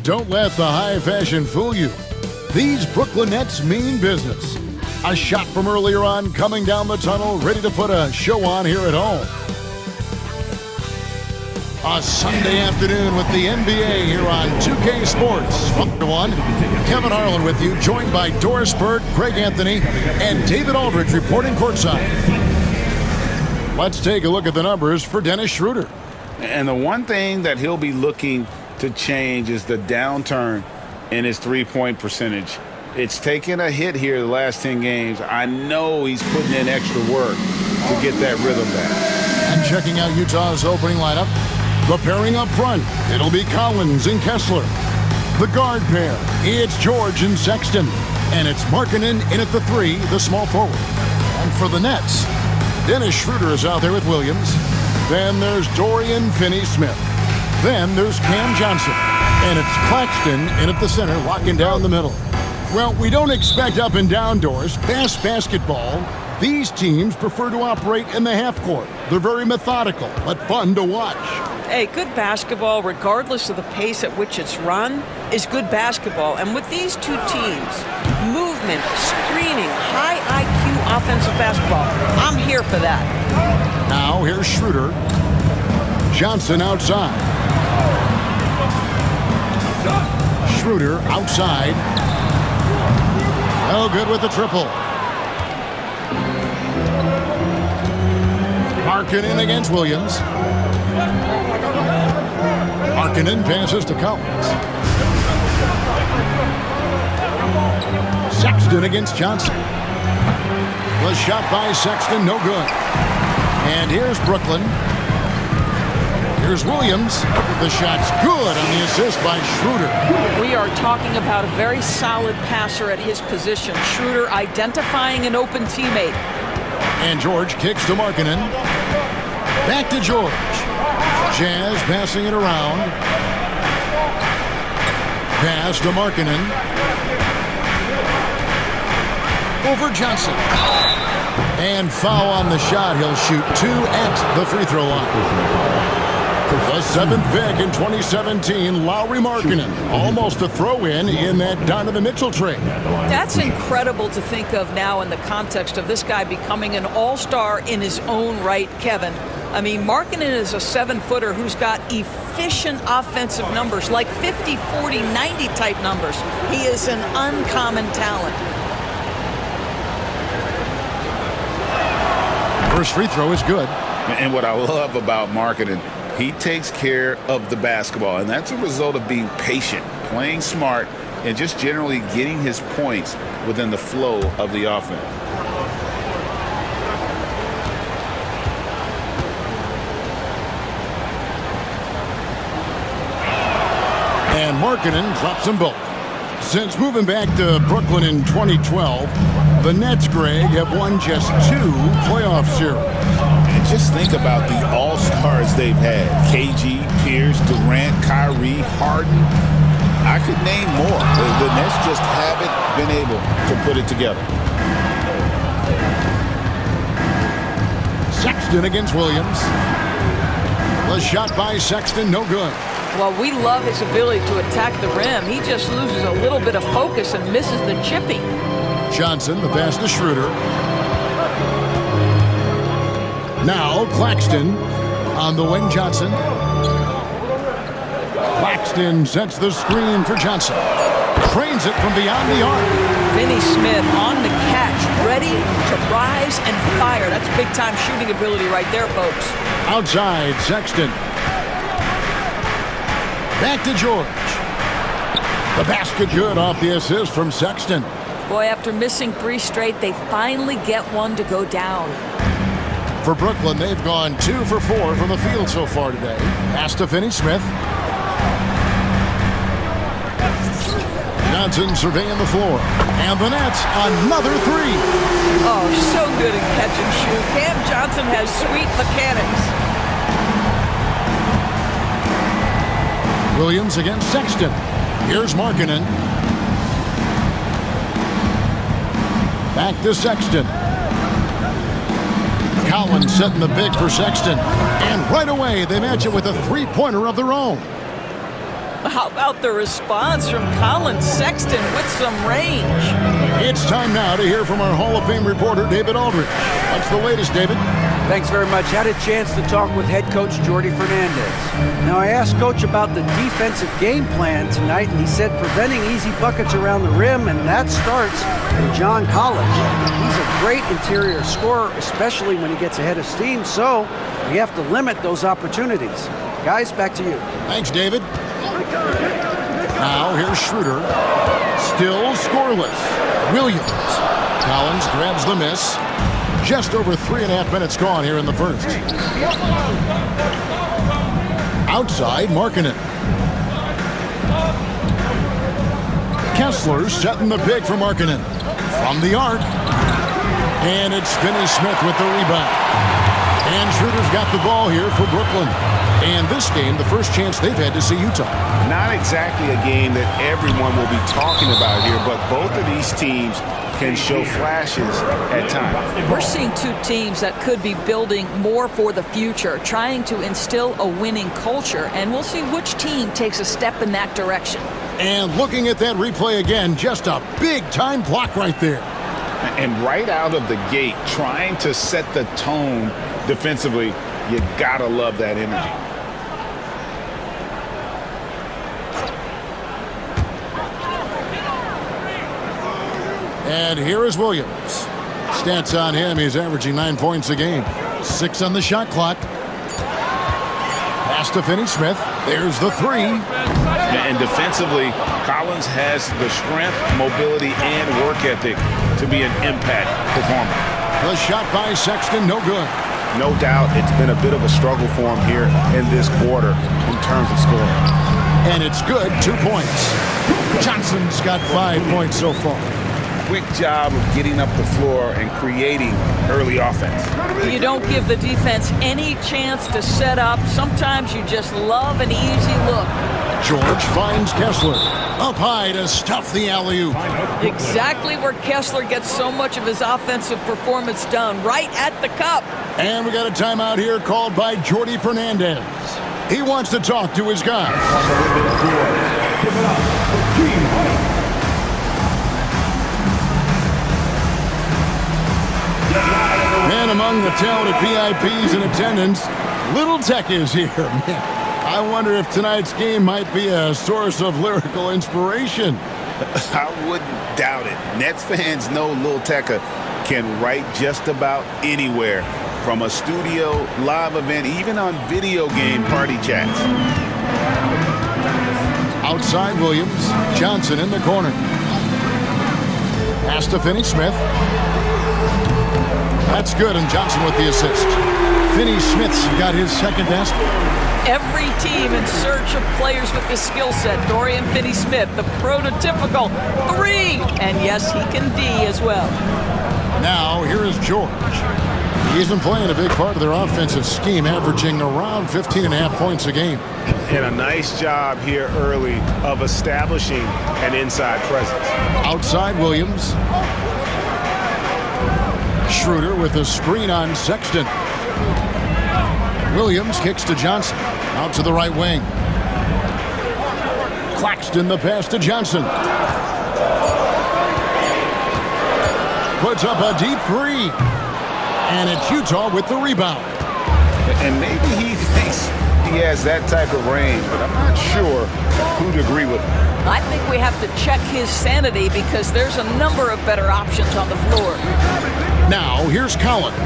Don't let the high fashion fool you. These Brooklyn Nets mean business. A shot from earlier on coming down the tunnel, ready to put a show on here at home. A Sunday afternoon with the NBA here on 2K Sports. Welcome to one. Kevin Harlan with you, joined by Doris Burke, Craig Anthony, and David Aldridge reporting courtside. Let's take a look at the numbers for Dennis Schroeder. And the one thing that he'll be looking to change is the downturn in his three-point percentage. It's taken a hit here the last 10 games. I know he's putting in extra work to get that rhythm back. And checking out Utah's opening lineup, the pairing up front, it'll be Collins and Kessler. The guard pair, it's George and Sexton. And it's Markkanen in at the 3, the small forward. And for the Nets, Dennis Schroeder is out there with Williams. Then there's Dorian Finney-Smith. Then there's Cam Johnson. And it's Claxton in at the center, locking down the middle. Well, we don't expect up and down doors. Fast basketball. These teams prefer to operate in the half court. They're very methodical, but fun to watch. Hey, good basketball, regardless of the pace at which it's run, is good basketball. And with these two teams, movement, screening, high IQ offensive basketball, I'm here for that. Now here's Schroeder. Johnson outside. Schroeder outside. Oh, good with the triple. Markkanen against Williams. Markkanen passes to Collins. Sexton against Johnson. The shot by Sexton, no good. And here's Brooklyn. Here's Williams. The shot's good on the assist by Schroeder. We are talking about a very solid passer at his position. Schroeder identifying an open teammate. And George kicks to Markkanen. Back to George. Jazz passing it around. Pass to Markkanen. Over Johnson. And foul on the shot. He'll shoot 2 at the free throw line. The 7th pick in 2017, Lauri Markkanen. Almost a throw-in in that Donovan Mitchell trade. That's incredible to think of now in the context of this guy becoming an all-star in his own right, Kevin. I mean, Markkanen is a 7-footer who's got efficient offensive numbers, like 50, 40, 90 type numbers. He is an uncommon talent. First free throw is good. And what I love about Markkanen, he takes care of the basketball, and that's a result of being patient, playing smart, and just generally getting his points within the flow of the offense. And Markkanen drops them both. Since moving back to Brooklyn in 2012, the Nets, Greg, have won just 2 playoff series. And just think about the all-stars they've had. KG, Pierce, Durant, Kyrie, Harden. I could name more. The Nets just haven't been able to put it together. Sexton against Williams. The shot by Sexton, no good. Well, we love his ability to attack the rim. He just loses a little bit of focus and misses the chipping. Johnson, the pass to Schroeder. Now Claxton on the wing. Johnson. Claxton sets the screen for Johnson. Cranes it from beyond the arc. Finney-Smith on the catch, ready to rise and fire. That's big-time shooting ability right there, folks. Outside, Sexton. Back to George. The basket good off the assist from Sexton. Boy, after missing 3 straight, they finally get one to go down. For Brooklyn, they've gone 2 for 4 from the field so far today. Pass to Finney-Smith. Johnson surveying the floor. And the Nets, another 3. Oh, so good in catch and shoot. Cam Johnson has sweet mechanics. Williams against Sexton. Here's Markkanen. Back to Sexton. Collins setting the pick for Sexton. And right away, they match it with a 3-pointer of their own. How about the response from Colin Sexton with some range? It's time now to hear from our Hall of Fame reporter, David Aldridge. What's the latest, David? Thanks very much. Had a chance to talk with head coach Jordi Fernandez. Now, I asked Coach about the defensive game plan tonight, and he said preventing easy buckets around the rim, and that starts with John Collins. He's a great interior scorer, especially when he gets ahead of steam, so we have to limit those opportunities. Guys, back to you. Thanks, David. Now, here's Schroeder. Still scoreless. Williams. Collins grabs the miss. Just over 3.5 minutes gone here in the first. Outside, Markkanen. Kessler setting the pick for Markkanen. From the arc. And it's Finney-Smith with the rebound. And Schroeder's got the ball here for Brooklyn. And this game, the first chance they've had to see Utah. Not exactly a game that everyone will be talking about here, but both of these teams can show flashes at times. We're seeing two teams that could be building more for the future, trying to instill a winning culture, and we'll see which team takes a step in that direction. And looking at that replay again, just a big-time block right there. And right out of the gate, trying to set the tone defensively, you gotta love that energy. And here is Williams. Stats on him, he's averaging 9 points a game. 6 on the shot clock. Pass to Finney-Smith. There's the three. And defensively, Collins has the strength, mobility, and work ethic to be an impact performer. The shot by Sexton, no good. No doubt it's been a bit of a struggle for him here in this quarter in terms of scoring. And it's good, 2 points. Johnson's got 5 points so far. Quick job of getting up the floor and creating early offense. You don't give the defense any chance to set up. Sometimes you just love an easy look. George finds Kessler. Up high to stuff the alley-oop. Exactly where Kessler gets so much of his offensive performance done, right at the cup. And we got a timeout here called by Jordi Fernandez. He wants to talk to his guys. And among the talented VIPs in attendance, Little Tech is here. Man, I wonder if tonight's game might be a source of lyrical inspiration. I wouldn't doubt it. Nets fans know Lil Tecca can write just about anywhere, from a studio, live event, even on video game party chats. Outside Williams, Johnson in the corner. Pass to Finney-Smith. That's good, and Johnson with the assist. Finney-Smith's got his second basket. Every team in search of players with this skill set. Dorian Finney-Smith, the prototypical three. And yes, he can D as well. Now, here is George. He's been playing a big part of their offensive scheme, averaging around 15.5 points a game. And a nice job here early of establishing an inside presence. Outside Williams. Schroeder with a screen on Sexton. Williams kicks to Johnson. Out to the right wing. Claxton the pass to Johnson. Puts up a deep three. And it's Utah with the rebound. And maybe he thinks he has that type of range, but I'm not sure who'd agree with him. I think we have to check his sanity because there's a number of better options on the floor. Now, here's Collins.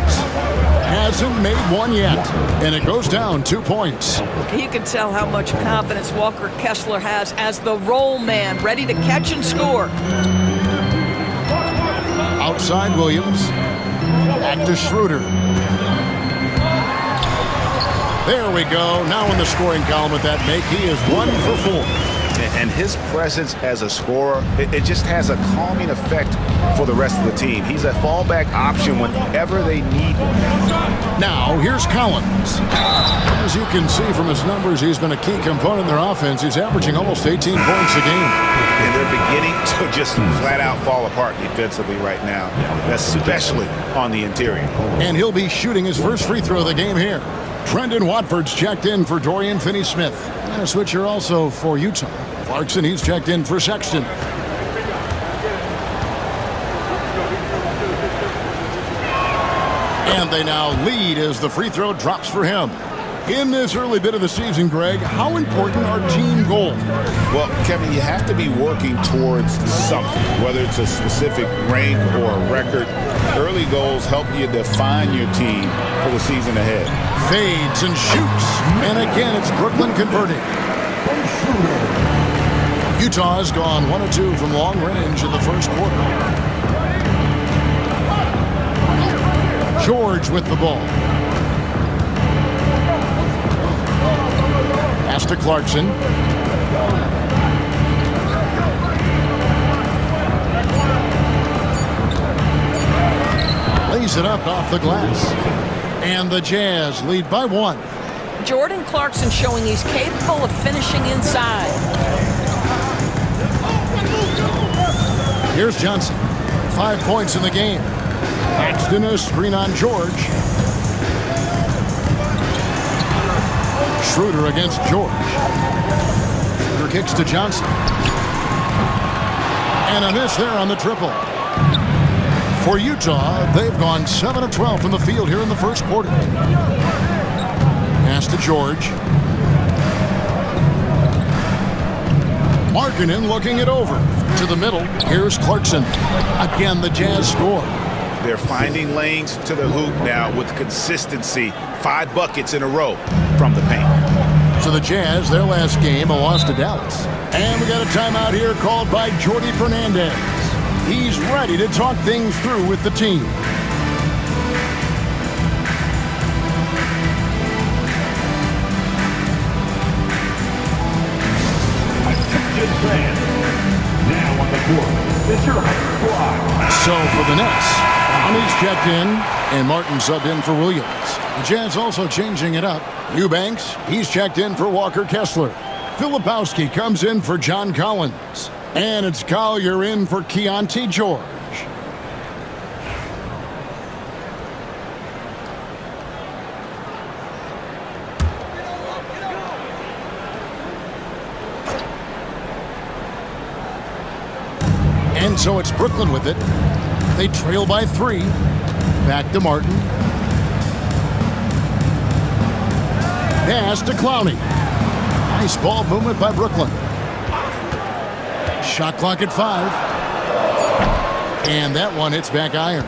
Hasn't made one yet, and it goes down 2 points. You can tell how much confidence Walker Kessler has as the roll man, ready to catch and score. Outside Williams. Back to Schroeder. There we go. Now in the scoring column with that make, he is 1 for 4. And his presence as a scorer, it just has a calming effect for the rest of the team. He's a fallback option whenever they need him. Now, here's Collins. As you can see from his numbers, he's been a key component in their offense. He's averaging almost 18 points a game. And they're beginning to just flat out fall apart defensively right now, especially on the interior. And he'll be shooting his first free throw of the game here. Trendon Watford's checked in for Dorian Finney-Smith. And a switcher also for Utah. Clarkson, he's checked in for Sexton. And they now lead as the free throw drops for him. In this early bit of the season, Greg, how important are team goals? Well, Kevin, you have to be working towards something, whether it's a specific rank or a record. Early goals help you define your team for the season ahead. Fades and shoots. And again, it's Brooklyn converting. Utah has gone 1 of 2 from long range in the first quarter. George with the ball. Pass to Clarkson. Lays it up off the glass. And the Jazz lead by 1. Jordan Clarkson showing he's capable of finishing inside. Here's Johnson. 5 points in the game. Paxton a screen on George. Schroeder against George. Schroeder kicks to Johnson. And a miss there on the triple. For Utah, they've gone 7 of 12 from the field here in the first quarter. Pass to George. Markkanen looking it over. To the middle. Here's Clarkson. Again, the Jazz score. They're finding lanes to the hoop now with consistency. 5 buckets in a row from the paint. So the Jazz, their last game, a loss to Dallas. And we got a timeout here called by Jordi Fernandez. He's ready to talk things through with the team. Attention fans. Now on the court is your hype squad. So for the Nets, Conley's checked in, and Martin subbed in for Williams. The Jazz also changing it up. Eubanks, he's checked in for Walker Kessler. Filipowski comes in for John Collins. And it's Collier in for Keontae George. And so it's Brooklyn with it. They trail by 3. Back to Martin. Pass to Clowney. Nice ball movement by Brooklyn. Shot clock at 5. And that one hits back iron.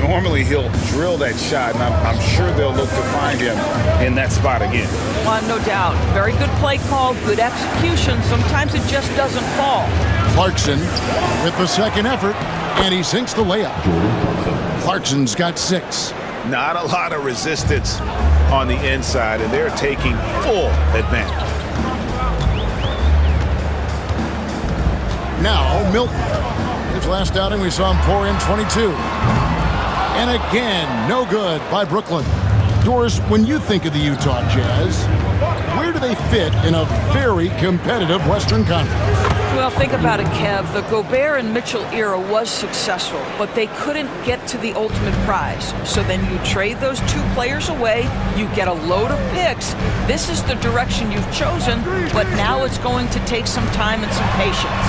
Normally he'll drill that shot, and I'm sure they'll look to find him in that spot again. No doubt. Very good play call, good execution. Sometimes it just doesn't fall. Clarkson with the second effort, and he sinks the layup. Clarkson's got 6. Not a lot of resistance on the inside, and they're taking full advantage. Now Milton. His last outing we saw him pour in 22. And again, no good by Brooklyn. Doris, when you think of the Utah Jazz, where do they fit in a very competitive Western Conference? Well, think about it, Kev. The Gobert and Mitchell era was successful, but they couldn't get to the ultimate prize. So then you trade those 2 players away, you get a load of picks. This is the direction you've chosen, but now it's going to take some time and some patience.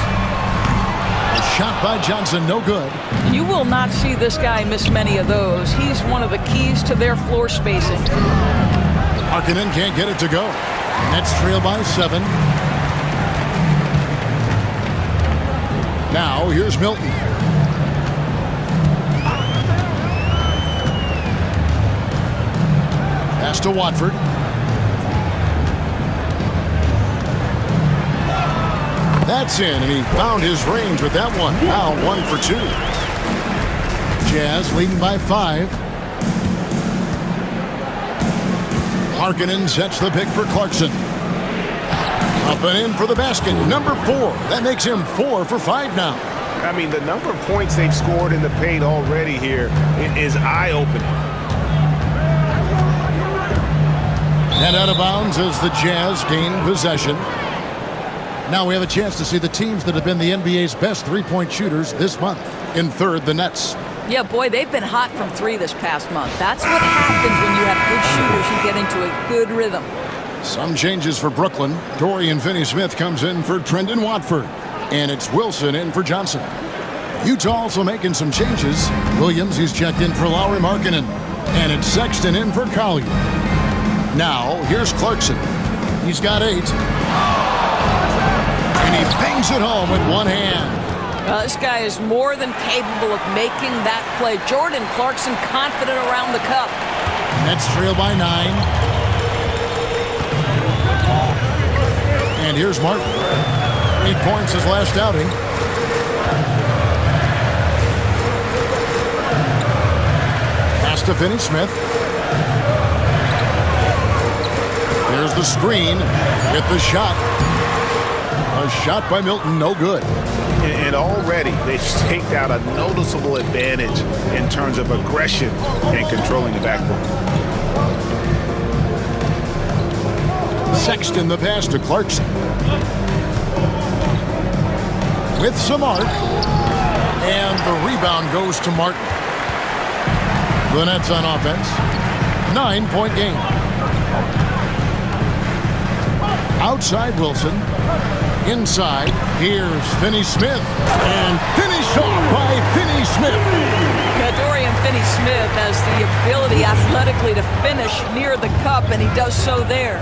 A shot by Johnson, no good. You will not see this guy miss many of those. He's one of the keys to their floor spacing. Markkanen can't get it to go. Nets trail by 7. Now, here's Milton. Pass to Watford. That's in, and he found his range with that one. Now 1 for 2. Jazz leading by 5. Markkanen sets the pick for Clarkson. Up and in for the basket, number 4. That makes him 4 for 5 now. I mean, the number of points they've scored in the paint already here is eye-opening. And out of bounds as the Jazz gain possession. Now we have a chance to see the teams that have been the NBA's best three-point shooters this month. In third, the Nets. Yeah, boy, they've been hot from three this past month. That's what happens when you have good shooters who get into a good rhythm. Some changes for Brooklyn. Dorian Finney-Smith comes in for Trendon Watford. And it's Wilson in for Johnson. Utah also making some changes. Williams, he's checked in for Lauri Markkanen. And it's Sexton in for Collier. Now, here's Clarkson. He's got 8. And he bangs it home with one hand. This guy is more than capable of making that play. Jordan Clarkson confident around the cup. Nets trail by 9. And here's Martin. 8 points his last outing. Pass to Finney-Smith. There's the screen. Get the shot. A shot by Milton, no good. And already they've staked out a noticeable advantage in terms of aggression and controlling the backboard. Sexton the pass to Clarkson. With some arc. And the rebound goes to Martin. The Nets on offense. 9-point game. Outside Wilson. Inside, here's Finney-Smith. And finished off by Finney-Smith. Dorian Finney-Smith has the ability athletically to finish near the cup, and he does so there.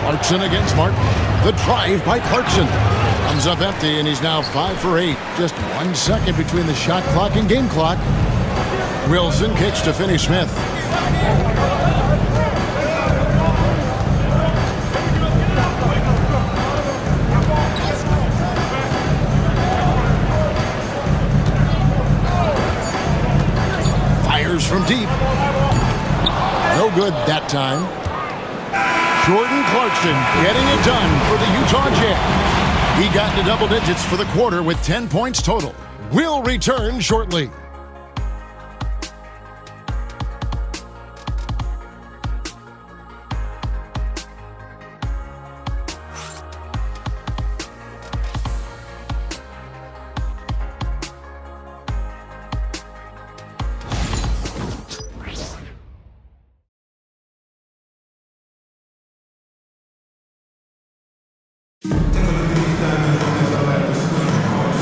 Clarkson against Martin. The drive by Clarkson. Comes up empty, and he's now 5 for 8. Just 1 second between the shot clock and game clock. Wilson kicks to Finney-Smith. Fires from deep. No good that time. Jordan Clarkson getting it done for the Utah Jazz. He got into double digits for the quarter with 10 points total. We'll return shortly.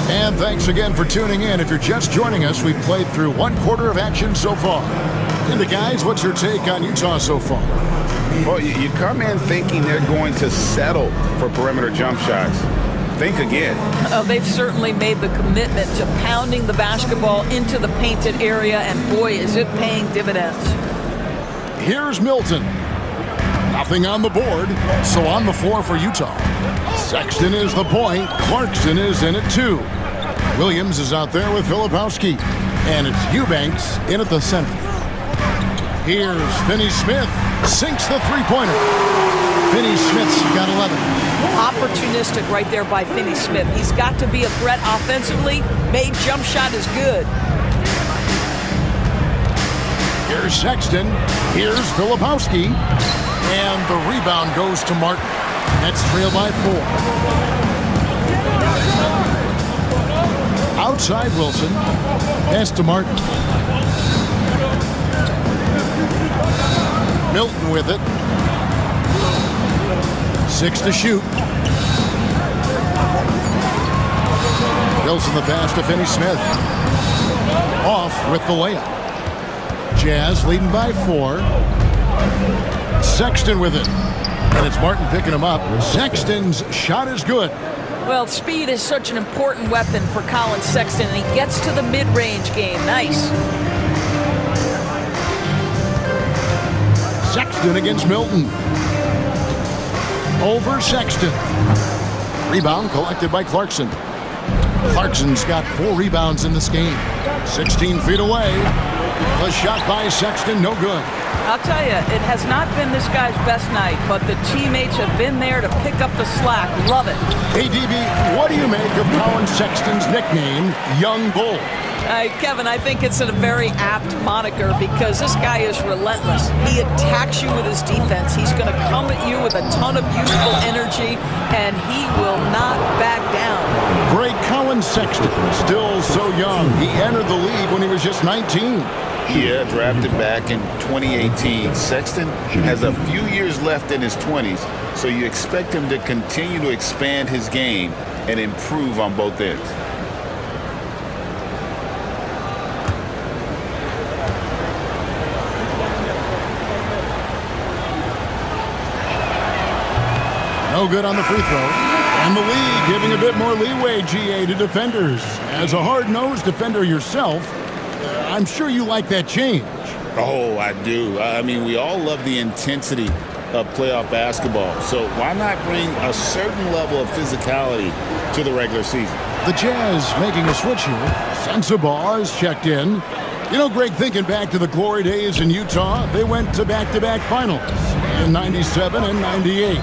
And thanks again for tuning in. If you're just joining us, we've played through 1 quarter of action so far. And guys, what's your take on Utah so far? Well, you come in thinking they're going to settle for perimeter jump shots. Think again. They've certainly made the commitment to pounding the basketball into the painted area, and boy, is it paying dividends. Here's Milton. Nothing on the board, so on the floor for Utah. Sexton is the point. Clarkson is in at 2. Williams is out there with Filipowski. And it's Eubanks in at the center. Here's Finney-Smith. Sinks the three-pointer. Finney-Smith's got 11. Opportunistic right there by Finney-Smith. He's got to be a threat offensively. Made jump shot is good. Here's Sexton. Here's Filipowski. And the rebound goes to Martin. Nets trail by 4. Outside Wilson. Pass to Martin. Milton with it. 6 to shoot. Wilson the pass to Finney-Smith. Off with the layup. Jazz leading by 4. Sexton with it. And it's Martin picking him up. Sexton's shot is good. Well, speed is such an important weapon for Colin Sexton, and he gets to the mid-range game. Nice. Sexton against Milton. Over Sexton. Rebound collected by Clarkson. Clarkson's got 4 rebounds in this game. 16 feet away. The shot by Sexton, no good. I'll tell you, it has not been this guy's best night, but the teammates have been there to pick up the slack. Love it. Hey, DB, what do you make of Colin Sexton's nickname, Young Bull? Kevin, I think it's a very apt moniker because this guy is relentless. He attacks you with his defense. He's going to come at you with a ton of youthful energy, and he will not back down. Great Colin Sexton, still so young. He entered the league when he was just 19. Yeah, drafted back in 2018. Sexton has a few years left in his 20s, so you expect him to continue to expand his game and improve on both ends. No good on the free throw. And the league giving a bit more leeway, GA, to defenders. As a hard-nosed defender yourself, I'm sure you like that change. Oh, I do. I mean, we all love the intensity of playoff basketball. So why not bring a certain level of physicality to the regular season? The Jazz making a switch here. Sensabaugh is checked in. You know, Greg, thinking back to the glory days in Utah, they went to back-to-back finals in 97 and 98.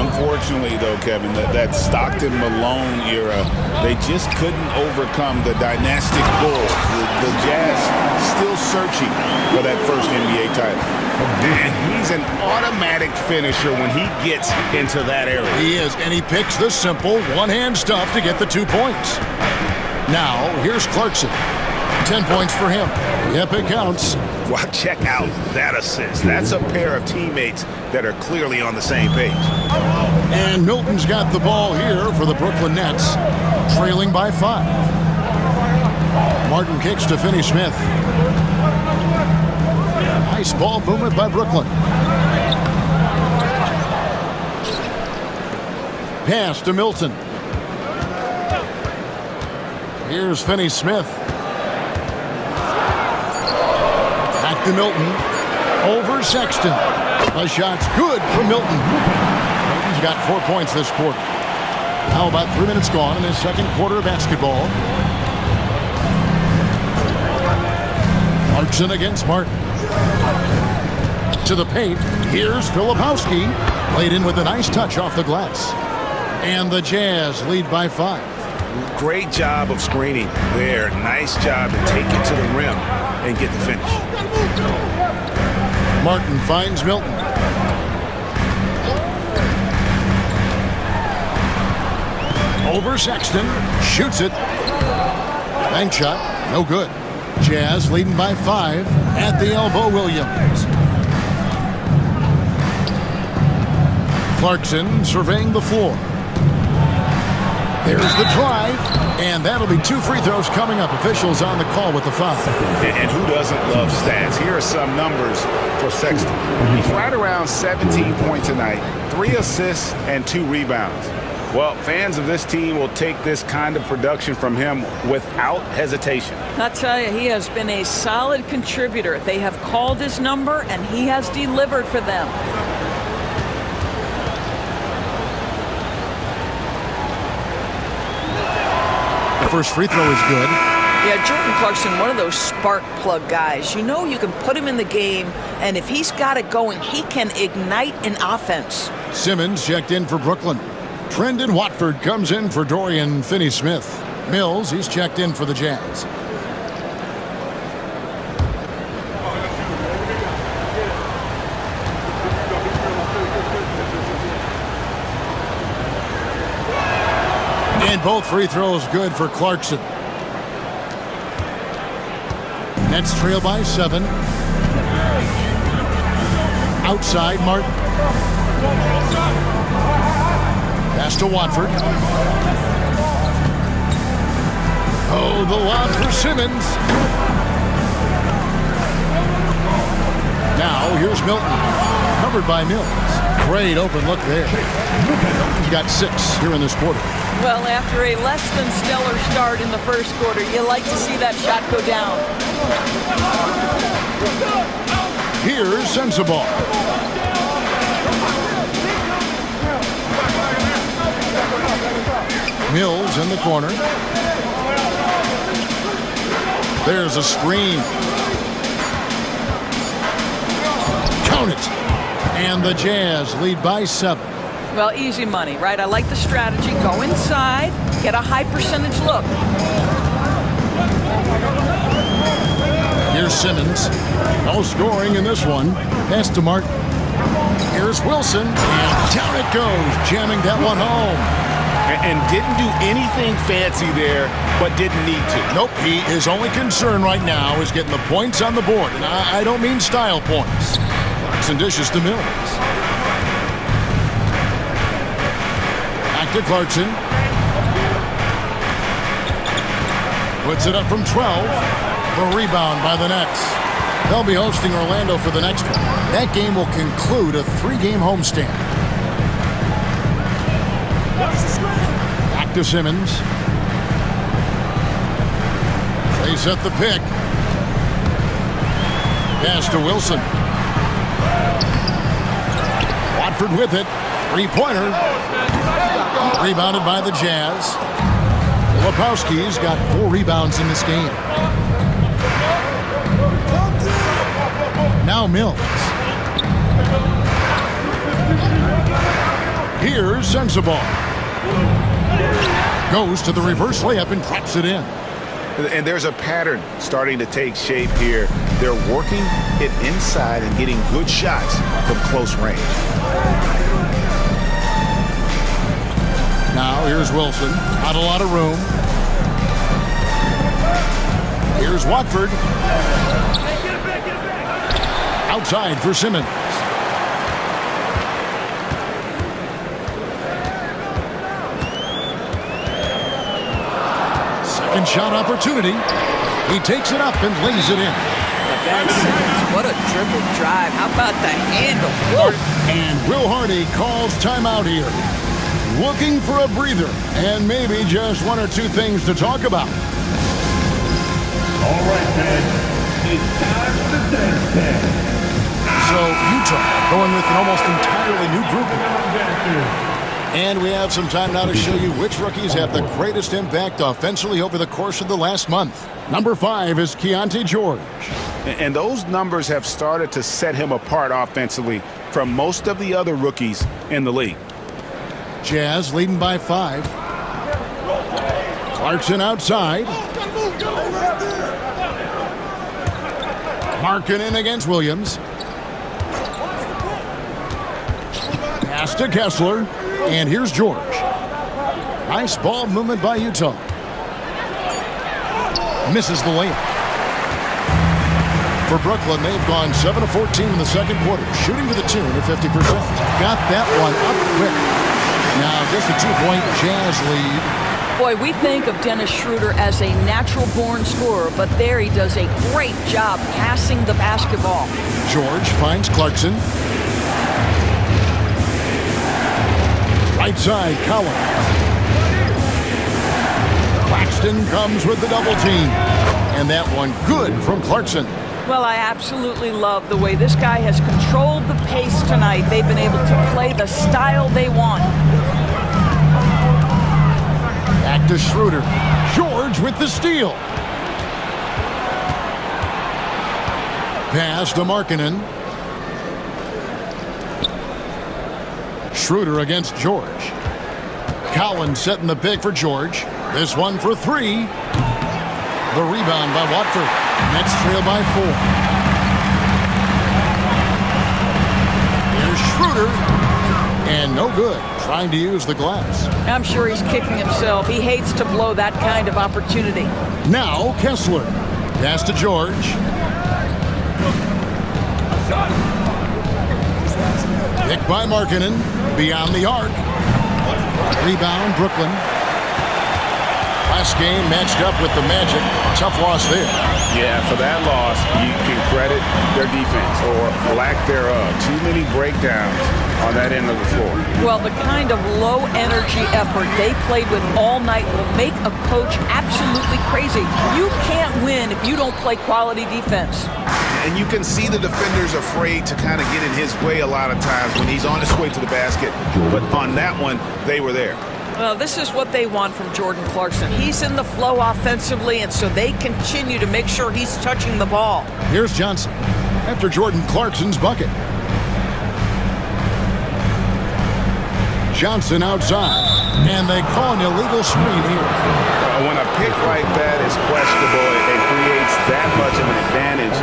Unfortunately, though, Kevin, that Stockton-Malone era, they just couldn't overcome the dynastic Bulls. The Jazz still searching for that first NBA title. And he's an automatic finisher when he gets into that area. He is, and he picks the simple one-hand stuff to get the 2 points. Now, here's Clarkson. 10 points for him. Yep, it counts. Well, check out that assist. That's a pair of teammates that are clearly on the same page. And Milton's got the ball here for the Brooklyn Nets, trailing by 5. Martin kicks to Finney-Smith. Nice ball movement by Brooklyn. Pass to Milton. Here's Finney-Smith. Back to Milton. Over Sexton. The shot's good for Milton. Milton's got 4 points this quarter. Now about 3 minutes gone in his second quarter of basketball. Clarkson against Martin. To the paint. Here's Filipowski. Played in with a nice touch off the glass. And the Jazz lead by 5. Great job of screening there. Nice job to take it to the rim and get the finish. Martin finds Milton. Over Sexton. Shoots it. Bank shot. No good. Jazz leading by 5 at the elbow. Williams. Clarkson surveying the floor. There's the drive, and that'll be 2 free throws coming up. Officials on the call with the foul. And who doesn't love stats? Here are some numbers for Sexton. He's right around 17 points a night, 3 assists, and 2 rebounds. Well, fans of this team will take this kind of production from him without hesitation. I'll tell you, he has been a solid contributor. They have called his number, and he has delivered for them. First free throw is good. Yeah, Jordan Clarkson, one of those spark plug guys. You know you can put him in the game, and if he's got it going, he can ignite an offense. Simmons checked in for Brooklyn. Trendon Watford comes in for Dorian Finney-Smith. Mills, he's checked in for the Jazz. And both free throws good for Clarkson. Nets trail by 7. Outside, Martin. Pass to Watford. Oh, the lob for Simmons. Now, here's Milton. Covered by Mills. Great open look there. He's got 6 here in this quarter. Well, after a less than stellar start in the first quarter, you like to see that shot go down. Here's Sensabaugh. Mills in the corner. There's a screen. Count it. And the Jazz lead by 7. Well, easy money, right? I like the strategy. Go inside, get a high percentage look. Here's Simmons. No scoring in this one. Pass to Martin. Here's Wilson. And down it goes, jamming that one home. And didn't do anything fancy there, but didn't need to. Nope, his only concern right now is getting the points on the board. And I don't mean style points. Clarkson dishes to Mills. Back to Clarkson. Puts it up from 12. The rebound by the Nets. They'll be hosting Orlando for the next one. That game will conclude a 3-game homestand. Back to Simmons. They set the pick. Pass to Wilson. Watford with it. 3-pointer. Rebounded by the Jazz. Lepowski's got 4 rebounds in this game. Now Mills. Here's Sensabaugh. Goes to the reverse layup and drops it in. And there's a pattern starting to take shape here. They're working it inside and getting good shots from close range. Now here's Wilson. Not a lot of room. Here's Watford. Outside for Simmons. Second shot opportunity. He takes it up and lays it in. What a triple drive. How about the handle? Woo. And Will Hardy calls timeout here. Looking for a breather and maybe just 1 or 2 things to talk about. All right, fans. It's time for the dance test. So Utah going with an almost entirely new group. And we have some time now to show you which rookies have the greatest impact offensively over the course of the last month. Number 5 is Keontae George. And those numbers have started to set him apart offensively from most of the other rookies in the league. Jazz leading by 5. Clarkson outside. Markkanen against Williams. Pass to Kessler. And here's George. Nice ball movement by Utah. Misses the layup. For Brooklyn, they've gone 7 of 14 in the second quarter, shooting to the tune of 50%. Got that one up quick. Now just a 2-point Jazz lead. Boy, we think of Dennis Schroeder as a natural-born scorer, but there he does a great job passing the basketball. George finds Clarkson. Right side, Collins. Claxton comes with the double team. And that one good from Clarkson. Well, I absolutely love the way this guy has controlled the pace tonight. They've been able to play the style they want. Back to Schroeder. George with the steal. Pass to Markkanen. Schroeder against George. Collins setting the pick for George. This one for 3. The rebound by Watford. Nets trail by 4. Here's Schroeder. And no good. Trying to use the glass. I'm sure he's kicking himself. He hates to blow that kind of opportunity. Now Kessler. Pass to George. Picked by Markkanen. Beyond the arc. Rebound, Brooklyn. Last game matched up with the Magic. Tough loss there. Yeah, for that loss, you can credit their defense or lack thereof. Too many breakdowns on that end of the floor. Well, the kind of low-energy effort they played with all night will make a coach absolutely crazy. You can't win if you don't play quality defense. And you can see the defenders afraid to kind of get in his way a lot of times when he's on his way to the basket. But on that one, they were there. Well, this is what they want from Jordan Clarkson. He's in the flow offensively, and so they continue to make sure he's touching the ball. Here's Johnson after Jordan Clarkson's bucket. Johnson outside. And they call an illegal screen here. When a pick like that is questionable and creates that much of an advantage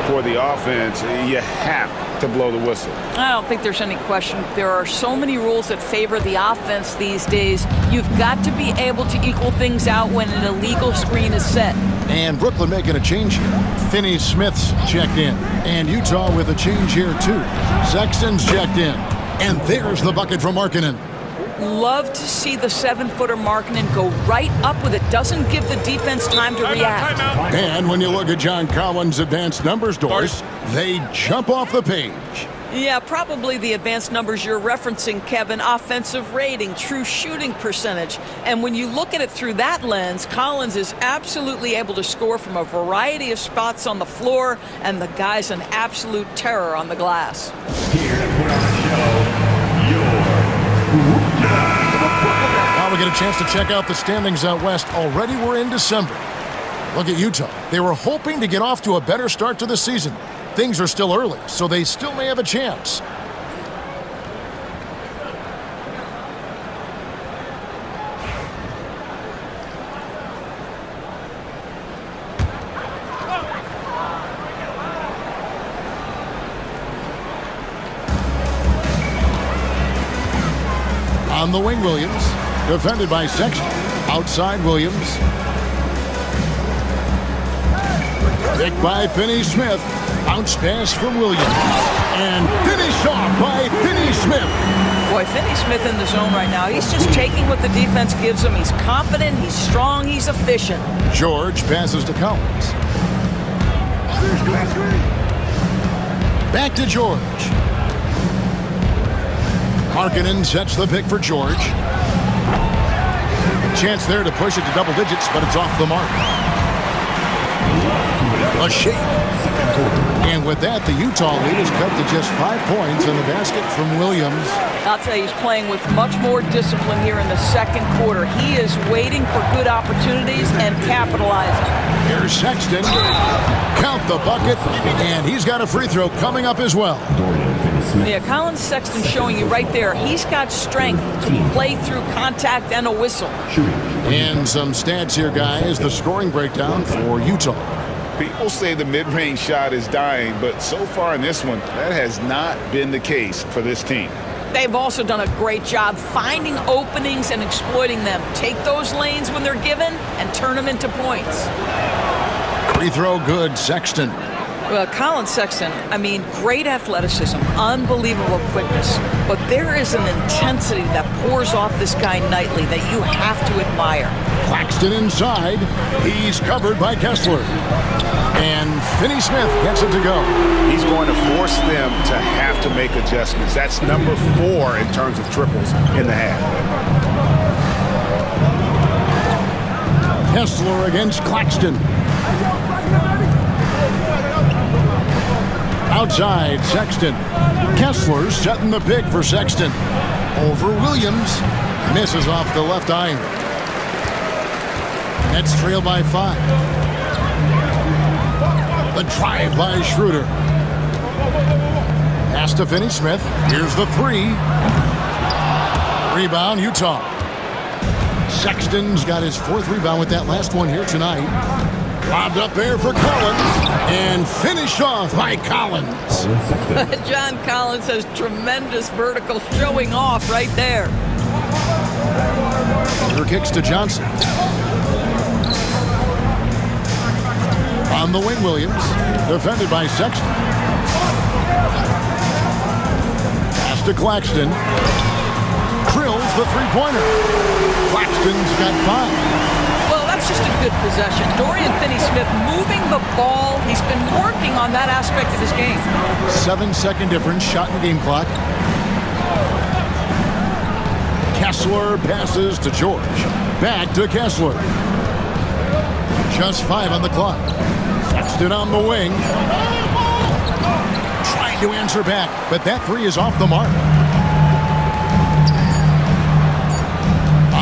for the offense, you have to blow the whistle. I don't think there's any question. There are so many rules that favor the offense these days. You've got to be able to equal things out when an illegal screen is set. And Brooklyn making a change here. Finney-Smith's checked in. And Utah with a change here, too. Sexton's checked in. And there's the bucket from Markkanen. Love to see the 7-footer Markkanen go right up with it. Doesn't give the defense time to react. And when you look at John Collins' advanced numbers, Doris, they jump off the page. Yeah, probably the advanced numbers you're referencing, Kevin. Offensive rating, true shooting percentage. And when you look at it through that lens, Collins is absolutely able to score from a variety of spots on the floor, and the guy's an absolute terror on the glass. Here to put on the show, your Now we get a chance to check out the standings out west. Already we're in December. Look at Utah. They were hoping to get off to a better start to the season. Things are still early, so they still may have a chance. On the wing, Williams. Defended by Sexton. Outside, Williams. Picked by Finney-Smith. Bounce pass from Williams. And finished off by Finney-Smith. Boy, Finney-Smith in the zone right now. He's just taking what the defense gives him. He's confident, he's strong, he's efficient. George passes to Collins. Back to George. Markkanen sets the pick for George. A chance there to push it to double digits, but it's off the mark. A shake. And with that, the Utah lead is cut to just 5 points in the basket from Williams. I'll tell you, he's playing with much more discipline here in the second quarter. He is waiting for good opportunities and capitalizing. Here's Sexton. Count the bucket. And he's got a free throw coming up as well. Yeah, Colin Sexton showing you right there. He's got strength to play through contact and a whistle. And some stats here, guys. The scoring breakdown for Utah. People say the mid-range shot is dying, but so far in this one, that has not been the case for this team. They've also done a great job finding openings and exploiting them. Take those lanes when they're given and turn them into points. Free throw good, Sexton. Well, Colin Sexton, I mean, great athleticism, unbelievable quickness, but there is an intensity that pours off this guy nightly that you have to admire. Claxton inside. He's covered by Kessler. And Finney-Smith gets it to go. He's going to force them to have to make adjustments. That's number 4 in terms of triples in the half. Kessler against Claxton. Outside, Sexton. Kessler setting the pick for Sexton. Over Williams. Misses off the left iron. Nets trail by 5. The drive by Schroeder. Pass to Finney-Smith. Here's the 3. Rebound, Utah. Sexton's got his 4th rebound with that last one here tonight. Lobbed up there for Collins. And finished off by Collins. John Collins has tremendous vertical showing off right there. Her kicks to Johnson. On the wing, Williams. Defended by Sexton. Pass to Claxton. Drills the three-pointer. Claxton's got 5. Well, that's just a good possession. Dorian Finney-Smith moving the ball. He's been working on that aspect of his game. 7-second difference, shot in game clock. Kessler passes to George. Back to Kessler. Just 5 on the clock. Sexton on the wing. Trying to answer back, but that 3 is off the mark.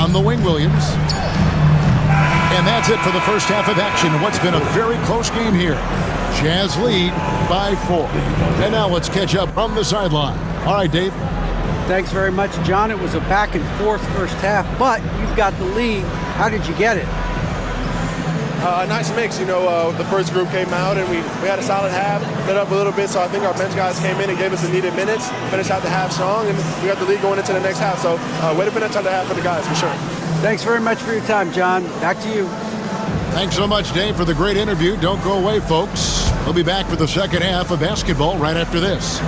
On the wing, Williams. And that's it for the first half of action. What's been a very close game here. Jazz lead by 4. And now let's catch up from the sideline. All right, Dave. Thanks very much, John. It was a back and forth first half, but you've got the lead. How did you get it? A nice mix, the first group came out and we had a solid half, lit up a little bit, so I think our bench guys came in and gave us the needed minutes, finished out the half strong, and we got the lead going into the next half. So way to finish out the half for the guys, for sure. Thanks very much for your time, John. Back to you. Thanks so much, Dave, for the great interview. Don't go away, folks. We'll be back for the second half of basketball right after this.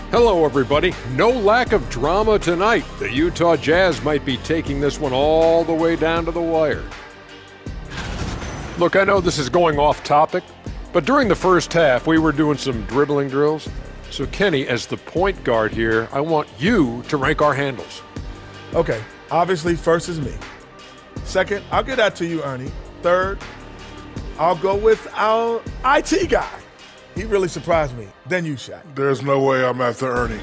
Hello, everybody. No lack of drama tonight. The Utah Jazz might be taking this one all the way down to the wire. Look, I know this is going off topic, but during the first half, we were doing some dribbling drills. So, Kenny, as the point guard here, I want you to rank our handles. Okay, obviously, first is me. Second, I'll get that to you, Ernie. Third, I'll go with our IT guy. He really surprised me. Then you, Shaq. There's no way I'm after Ernie.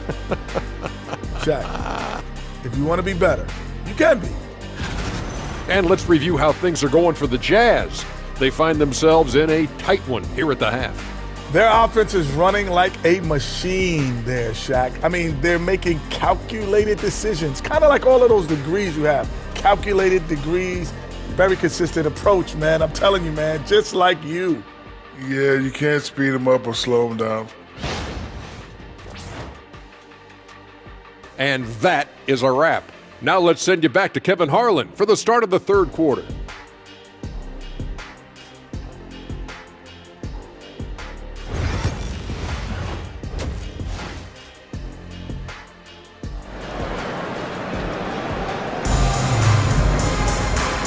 Shaq, if you want to be better, you can be. And let's review how things are going for the Jazz. They find themselves in a tight one here at the half. Their offense is running like a machine there, Shaq. I mean, they're making calculated decisions, kind of like all of those degrees you have. Calculated degrees, very consistent approach, man. I'm telling you, man, just like you. Yeah, you can't speed them up or slow them down. And that is a wrap. Now let's send you back to Kevin Harlan for the start of the third quarter.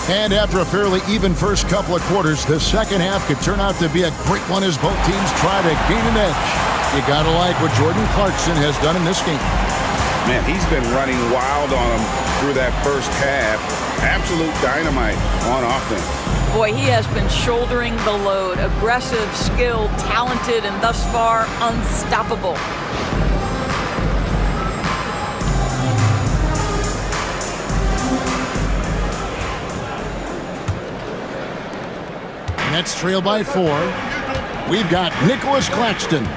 And after a fairly even first couple of quarters, the second half could turn out to be a great one as both teams try to gain an edge. You gotta like what Jordan Clarkson has done in this game. Man, he's been running wild on him through that first half. Absolute dynamite on offense. Boy, he has been shouldering the load. Aggressive, skilled, talented, and thus far unstoppable. Nets trail by 4. We've got Nicholas Claxton.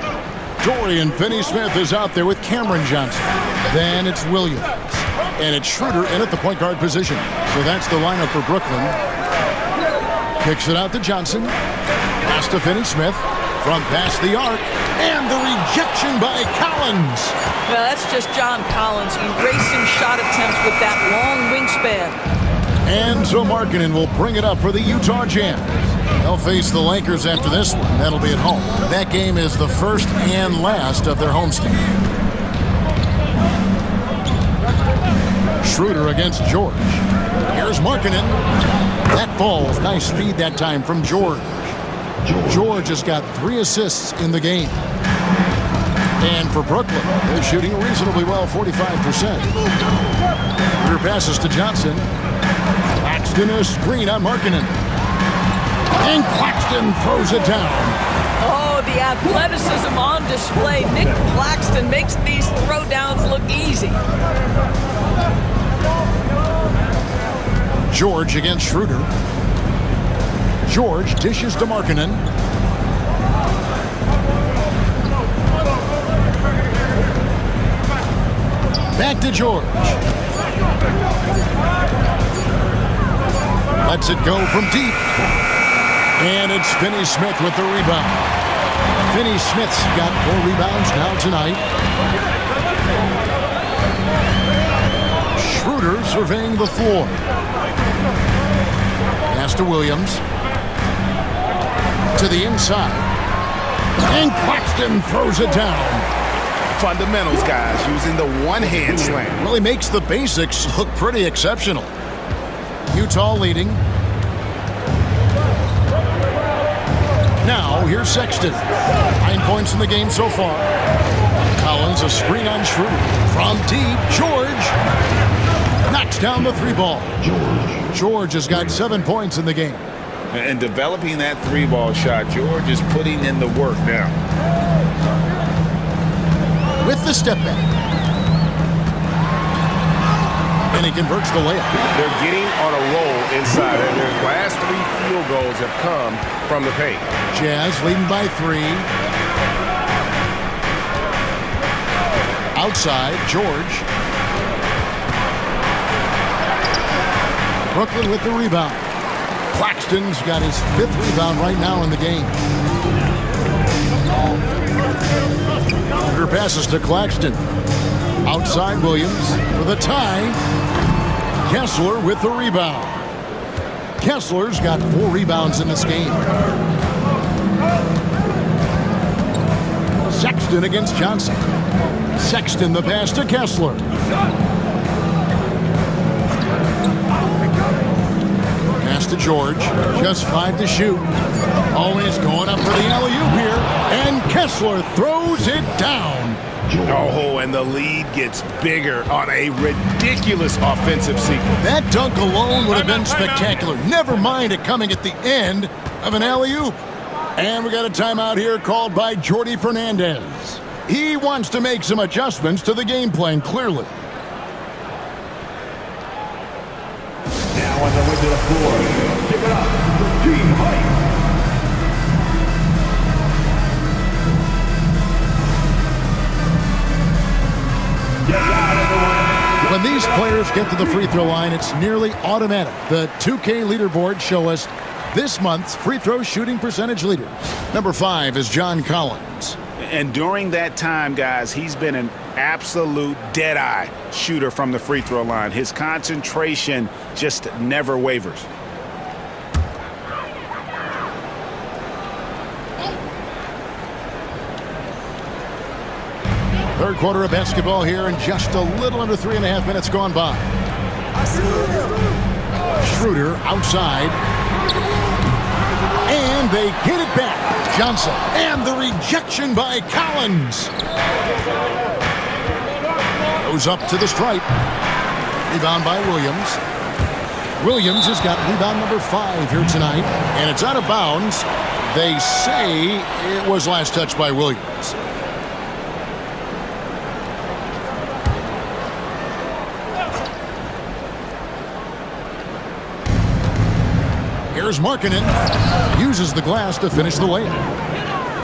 Dorian Finney-Smith is out there with Cameron Johnson. Then it's Williams. And it's Schroeder in at the point guard position. So that's the lineup for Brooklyn. Kicks it out to Johnson. Pass to Finney-Smith. From past the arc. And the rejection by Collins. Well, that's just John Collins erasing shot attempts with that long wingspan. And so Markkanen will bring it up for the Utah Jazz. They'll face the Lakers after this one. That'll be at home. That game is the first and last of their homestand. Schroeder against George. Here's Markkanen. That ball, nice feed that time from George. George has got 3 assists in the game. And for Brooklyn, they're shooting reasonably well, 45%. Schroeder passes to Johnson. Claxton a screen on Markkanen. And Claxton throws it down. Oh, the athleticism on display. Nick Claxton makes these throwdowns look easy. George against Schroeder. George dishes to Markkanen. Back to George. Lets it go from deep. And it's Finney-Smith with the rebound. Finney-Smith's got 4 rebounds now tonight. Schroeder surveying the floor. Pass to Williams. To the inside. And Claxton throws it down. Fundamentals, guys, using the one-hand slam. Really makes the basics look pretty exceptional. Utah leading. Now, here's Sexton. 9 points in the game so far. Collins, a screen on Schroeder. From deep, George knocks down the 3-ball. George has got 7 points in the game. And developing that 3-ball shot, George is putting in the work now. With the step back. And he converts the layup. They're getting on a roll inside. And their last 3 field goals have come from the paint. Jazz leading by 3. Outside, George. Brooklyn with the rebound. Claxton's got his 5th rebound right now in the game. Her passes to Claxton. Outside Williams for the tie. Kessler with the rebound. Kessler's got 4 rebounds in this game. Sexton against Johnson. Sexton the pass to Kessler. Pass to George. Just 5 to shoot. Always going up for the alley-oop here. And Kessler throws it down. Oh, and the lead gets bigger on a ridiculous offensive sequence. That dunk alone would have been spectacular. Never mind it coming at the end of an alley-oop. And we got a timeout here called by Jordi Fernandez. He wants to make some adjustments to the game plan, clearly. Now on the way to the floor. Give it up for Team Height. When these players get to the free throw line, it's nearly automatic. The 2K leaderboard show us this month's free throw shooting percentage leaders. Number 5 is John Collins. And during that time, guys, he's been an absolute dead-eye shooter from the free throw line. His concentration just never wavers. Third quarter of basketball here, and just a little under 3.5 minutes gone by. Schroeder outside. And they get it back. Johnson. And the rejection by Collins. Goes up to the stripe. Rebound by Williams. Williams has got rebound number 5 here tonight. And it's out of bounds. They say it was last touched by Williams. Here's Markkanen. Uses the glass to finish the layup.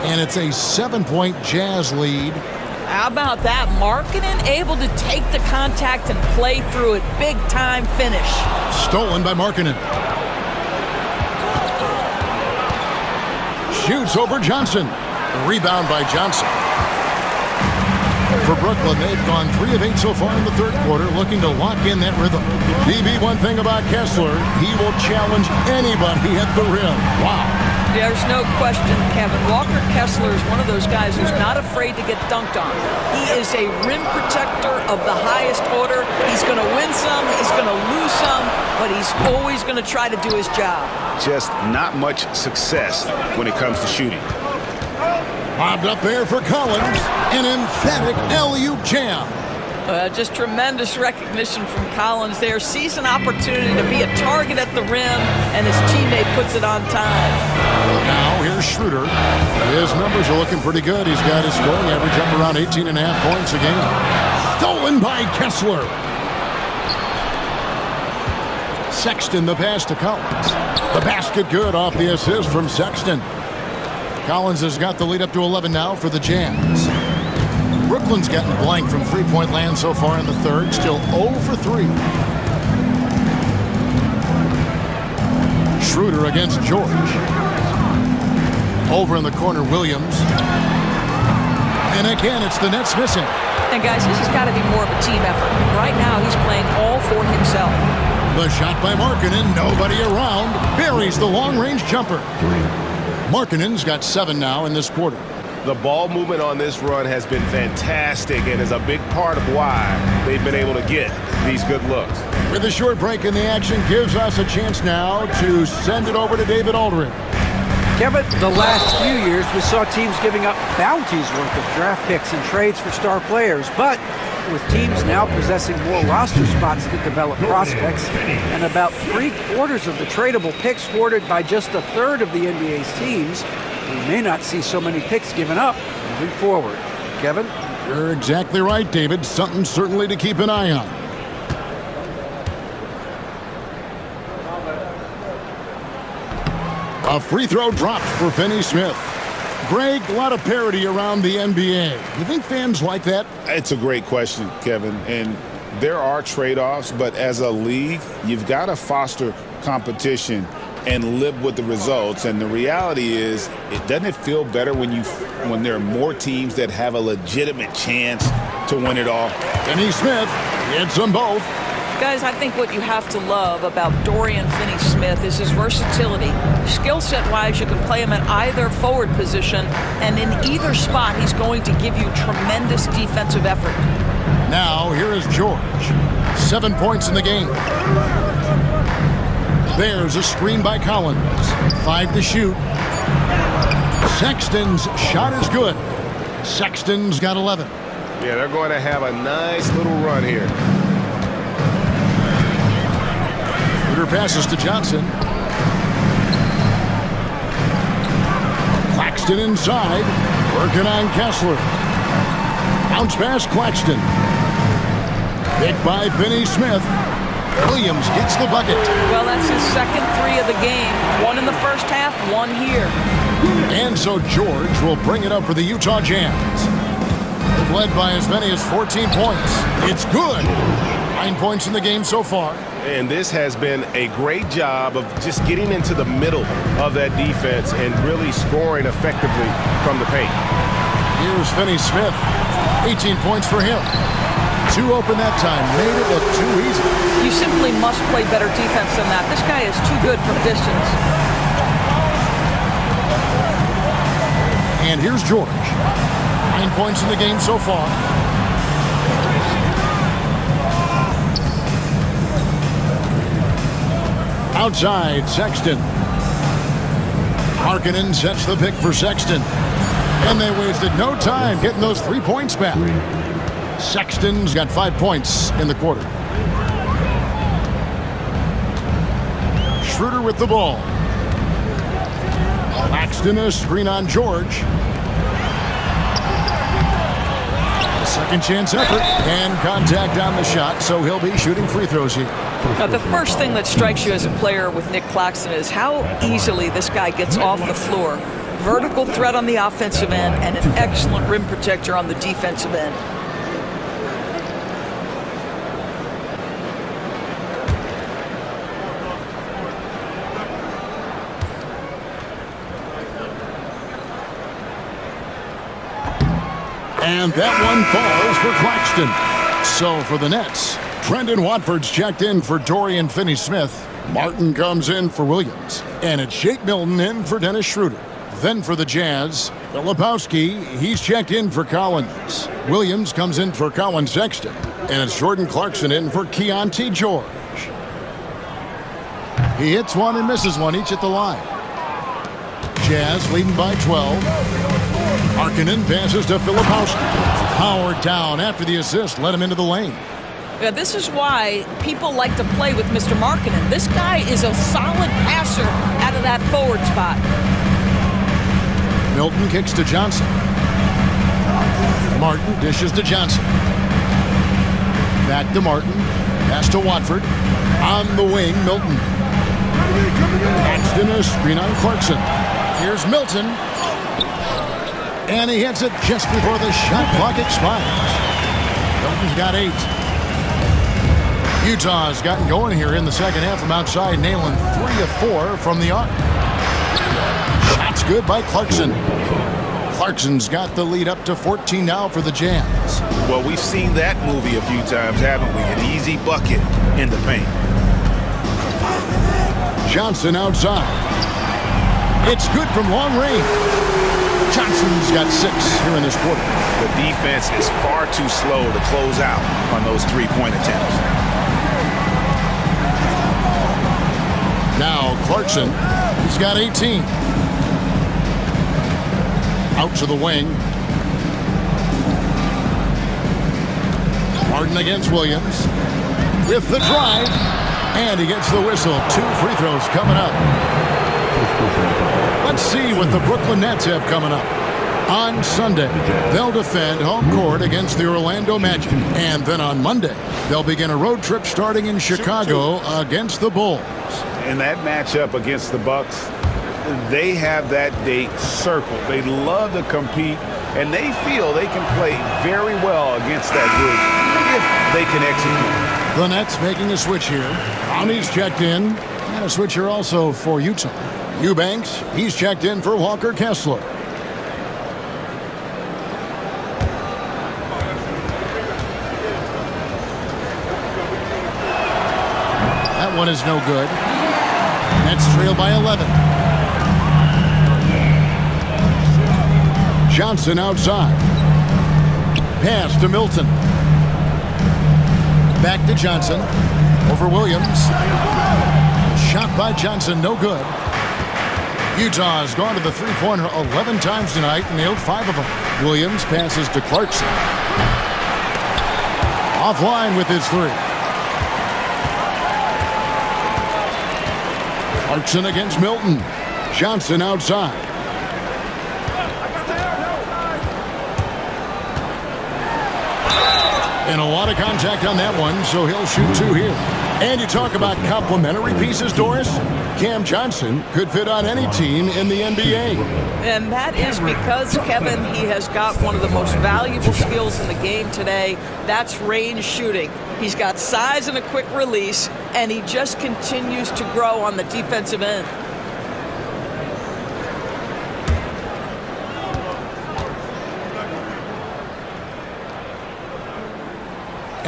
And it's a 7-point Jazz lead. How about that? Markkanen able to take the contact and play through it. Big time finish. Stolen by Markkanen. Shoots over Johnson. Rebound by Johnson. For Brooklyn, they've gone 3 of 8 so far in the third quarter, looking to lock in that rhythm. BB, one thing about Kessler, he will challenge anybody at the rim. Wow. There's no question, Kevin. Walker Kessler is one of those guys who's not afraid to get dunked on. He is a rim protector of the highest order. He's going to win some, he's going to lose some, but he's always going to try to do his job. Just not much success when it comes to shooting. Lobbed up there for Collins. An emphatic alley-oop jam. Just tremendous recognition from Collins there. Sees an opportunity to be a target at the rim, and his teammate puts it on time. Now here's Schroeder. His numbers are looking pretty good. He's got his scoring average up around 18.5 points a game. Stolen by Kessler. Sexton the pass to Collins. The basket good off the assist from Sexton. Collins has got the lead up to 11 now for the Jazz. Brooklyn's gotten blank from three-point land so far in the third. Still 0 for 3. Schroeder against George. Over in the corner, Williams. And again, it's the Nets missing. And guys, this has got to be more of a team effort. Right now, he's playing all for himself. The shot by Markkanen, nobody around. Buries the long-range jumper. Markkanen's got 7 now in this quarter. The ball movement on this run has been fantastic and is a big part of why they've been able to get these good looks. With a short break in the action, gives us a chance now to send it over to David Aldrin. Kevin, the last few years we saw teams giving up bounties worth of draft picks and trades for star players, but with teams now possessing more roster spots to develop prospects and about 3/4 of the tradable picks hoarded by just a third of the NBA's teams, we may not see so many picks given up moving forward. Kevin? You're exactly right, David. Something certainly to keep an eye on. A free throw dropped for Finney-Smith. Greg, a lot of parity around the NBA. You think fans like that? It's a great question, Kevin. And there are trade-offs, but as a league, you've got to foster competition and live with the results. And the reality is, doesn't it feel better when there are more teams that have a legitimate chance to win it all? Finney-Smith hits them both. Guys, I think what you have to love about Dorian Finney-Smith is his versatility. Skill set-wise, you can play him at either forward position, and in either spot, he's going to give you tremendous defensive effort. Now, here is George. 7 points in the game. There's a screen by Collins. 5 to shoot. Sexton's shot is good. Sexton's got 11. Yeah, they're going to have a nice little run here. Passes to Johnson. Claxton inside. Working on Kessler. Bounce pass Claxton. Picked by Finney-Smith. Williams gets the bucket. Well, that's his second 3 of the game. 1 in the first half, 1 here. And so George will bring it up for the Utah Jazz. They've led by as many as 14 points. It's good. 9 points in the game so far. And this has been a great job of just getting into the middle of that defense and really scoring effectively from the paint. Here's Finney-Smith. 18 points for him. 2 open that time. Made it look too easy. You simply must play better defense than that. This guy is too good from distance. And here's George. 9 points in the game so far. Outside, Sexton. Markkanen sets the pick for Sexton. And they wasted no time getting those 3 points back. Sexton's got 5 points in the quarter. Schroeder with the ball. Claxton a screen on George. Second chance effort and contact on the shot, so he'll be shooting free throws here. Now, the first thing that strikes you as a player with Nick Claxton is how easily this guy gets off the floor. Vertical threat on the offensive end and an excellent rim protector on the defensive end. And that one falls for Claxton. So for the Nets, Trendon Watford's checked in for Dorian Finney-Smith. Martin comes in for Williams. And it's Shake Milton in for Dennis Schroeder. Then for the Jazz, Filipowski, he's checked in for Collins. Williams comes in for Colin Sexton. And it's Jordan Clarkson in for Keontae George. He hits one and misses one, each at the line. Jazz leading by 12. Markkanen passes to Filipowski. Powered down after the assist, led him into the lane. Yeah, this is why people like to play with Mr. Markkanen. This guy is a solid passer out of that forward spot. Milton kicks to Johnson. Martin dishes to Johnson. Back to Martin. Pass to Watford. On the wing, Milton. Paxton a screen on Clarkson. Here's Milton. And he hits it just before the shot clock expires. Milton's got 8. Utah's gotten going here in the second half from outside, nailing 3 of 4 from the arc. Shot's good by Clarkson. Clarkson's got the lead up to 14 now for the Jazz. Well, we've seen that movie a few times, haven't we? An easy bucket in the paint. Johnson outside. It's good from long range. Johnson's got 6 here in this quarter. The defense is far too slow to close out on those 3-point attempts. Now Clarkson, he's got 18. Out to the wing. Martin against Williams. With the drive. And he gets the whistle. 2 free throws coming up. Let's see what the Brooklyn Nets have coming up. On Sunday, they'll defend home court against the Orlando Magic. And then on Monday, they'll begin a road trip starting in Chicago against the Bulls. And that matchup against the Bucks, they have that date circled. They love to compete, and they feel they can play very well against that group if they can execute. The Nets making a switch here. Conley's checked in. And a switch here also for Utah. Eubanks, he's checked in for Walker Kessler. That one is no good. Nets trail by 11. Johnson outside. Pass to Milton. Back to Johnson. Over Williams. Shot by Johnson, no good. Utah has gone to the three-pointer 11 times tonight and nailed 5 of them. Williams passes to Clarkson. Offline with his 3. Clarkson against Milton. Johnson outside. And a lot of contact on that one, so he'll shoot 2 here. And you talk about complementary pieces, Doris. Cam Johnson could fit on any team in the NBA. And that is because, Kevin, he has got one of the most valuable skills in the game today. That's range shooting. He's got size and a quick release, and he just continues to grow on the defensive end.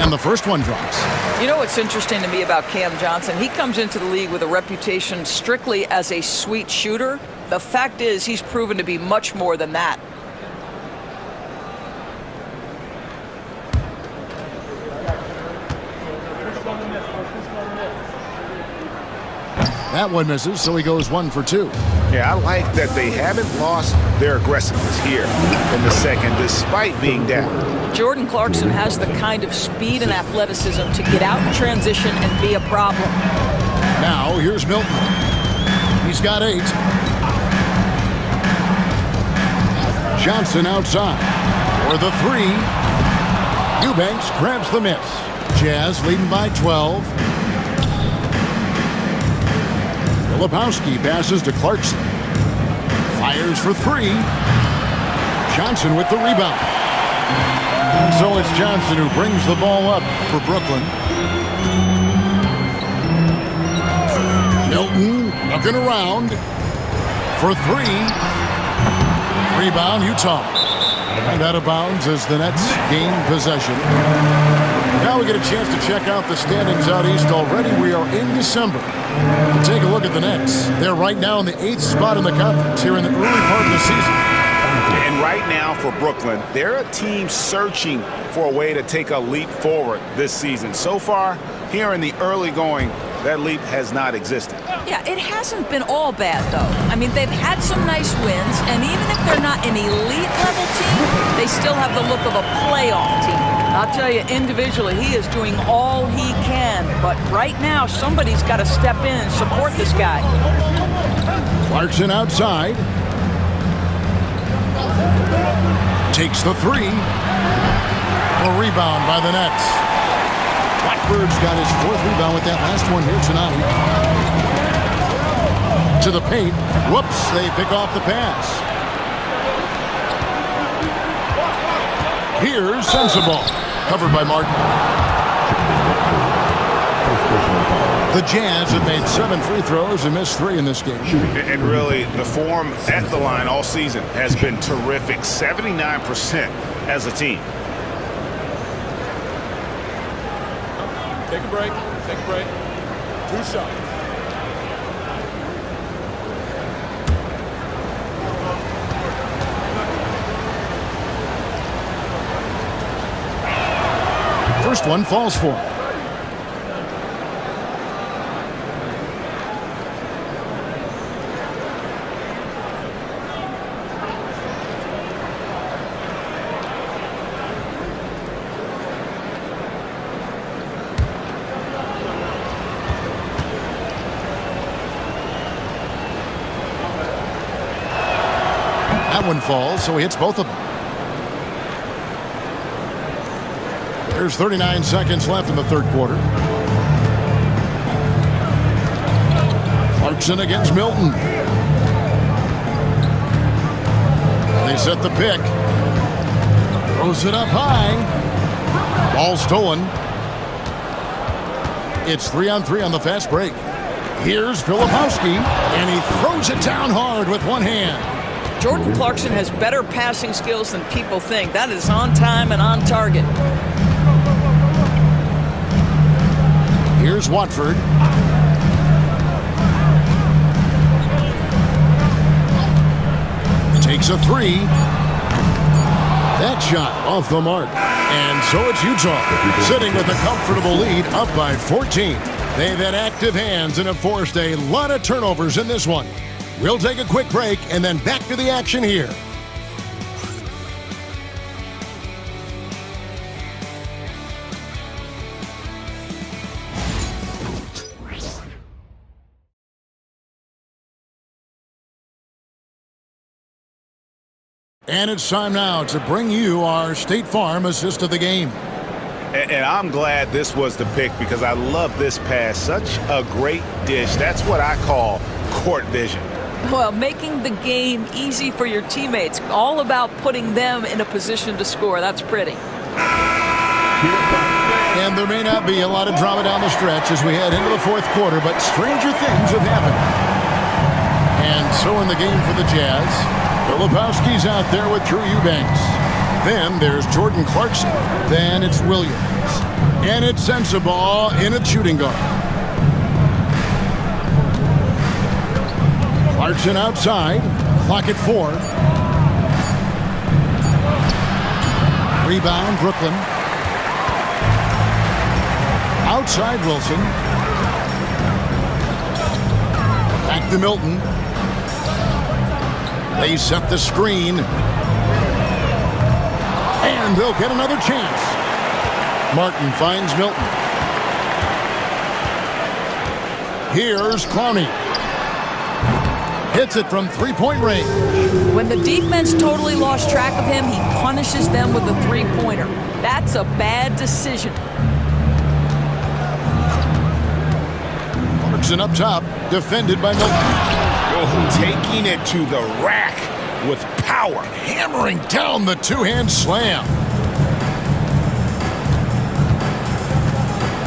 And the first one drops. You know what's interesting to me about Cam Johnson? He comes into the league with a reputation strictly as a sweet shooter. The fact is, he's proven to be much more than that. That one misses, so he goes 1 for 2. Yeah, I like that they haven't lost their aggressiveness here in the second, despite being down. Jordan Clarkson has the kind of speed and athleticism to get out in transition and be a problem. Now, here's Milton. He's got 8. Johnson outside. For the 3. Eubanks grabs the miss. Jazz leading by 12. Filipowski passes to Clarkson. Fires for 3. Johnson with the rebound. And so it's Johnson who brings the ball up for Brooklyn. Milton looking around for 3. Rebound, Utah. And out of bounds as the Nets gain possession. Now we get a chance to check out the standings out east already. We are in December. To take a look at the Nets. They're right now in the 8th spot in the conference here in the early part of the season. And right now for Brooklyn, they're a team searching for a way to take a leap forward this season. So far, here in the early going, that leap has not existed. Yeah, it hasn't been all bad, though. I mean, they've had some nice wins, and even if they're not an elite-level team, they still have the look of a playoff team. I'll tell you, individually, he is doing all he can, but right now, somebody's got to step in and support this guy. Clarkson outside. Takes the 3. A rebound by the Nets. Blackbird's got his 4th rebound with that last one here tonight. To the paint. Whoops, they pick off the pass. Here's Sensible. Covered by Martin. The Jazz have made 7 free throws and missed 3 in this game. And really, the form at the line all season has been terrific. 79% as a team. Take a break. Take a break. 2 shots. First one falls for him. That one falls, so he hits both of them. There's 39 seconds left in the third quarter. Clarkson against Milton. set the pick. Throws it up high. Ball stolen. It's 3-on-3 on the fast break. Here's Filipowski, and he throws it down hard with one hand. Jordan Clarkson has better passing skills than people think. That is on time and on target. Here's Watford. Takes a three. That shot off the mark. And so it's Utah, sitting with a comfortable lead, up by 14. They've had active hands and have forced a lot of turnovers in this one. We'll take a quick break and then back to the action here. And it's time now to bring you our State Farm assist of the game. And I'm glad this was the pick because I love this pass. Such a great dish. That's what I call court vision. Well, making the game easy for your teammates. All about putting them in a position to score. That's pretty. And there may not be a lot of drama down the stretch as we head into the fourth quarter, but stranger things have happened. And so in the game for the Jazz, Filipowski's out there with Drew Eubanks. Then there's Jordan Clarkson. Then it's Williams. And it's Sensabaugh in a shooting guard. Clarkson outside. Clock at 4. Rebound, Brooklyn. Outside Wilson. Back to Milton. They set the screen. And they'll get another chance. Martin finds Milton. Here's Clowney. Hits it from three-point range. When the defense totally lost track of him, he punishes them with a three-pointer. That's a bad decision. Clarkson up top, defended by Milton. Oh, taking it to the rack with power. Hammering down the two-hand slam.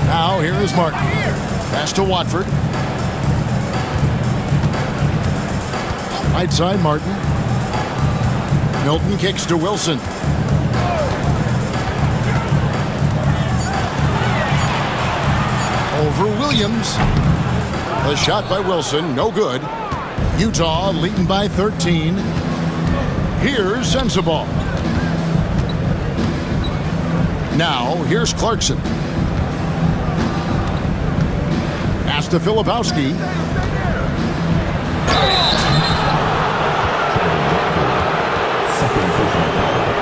Now here is Martin. Pass to Watford. Right side Martin. Milton kicks to Wilson. Over Williams. The shot by Wilson, no good. Utah leading by 13. Here's Sensabaugh. Now, here's Clarkson. Pass to Filipowski.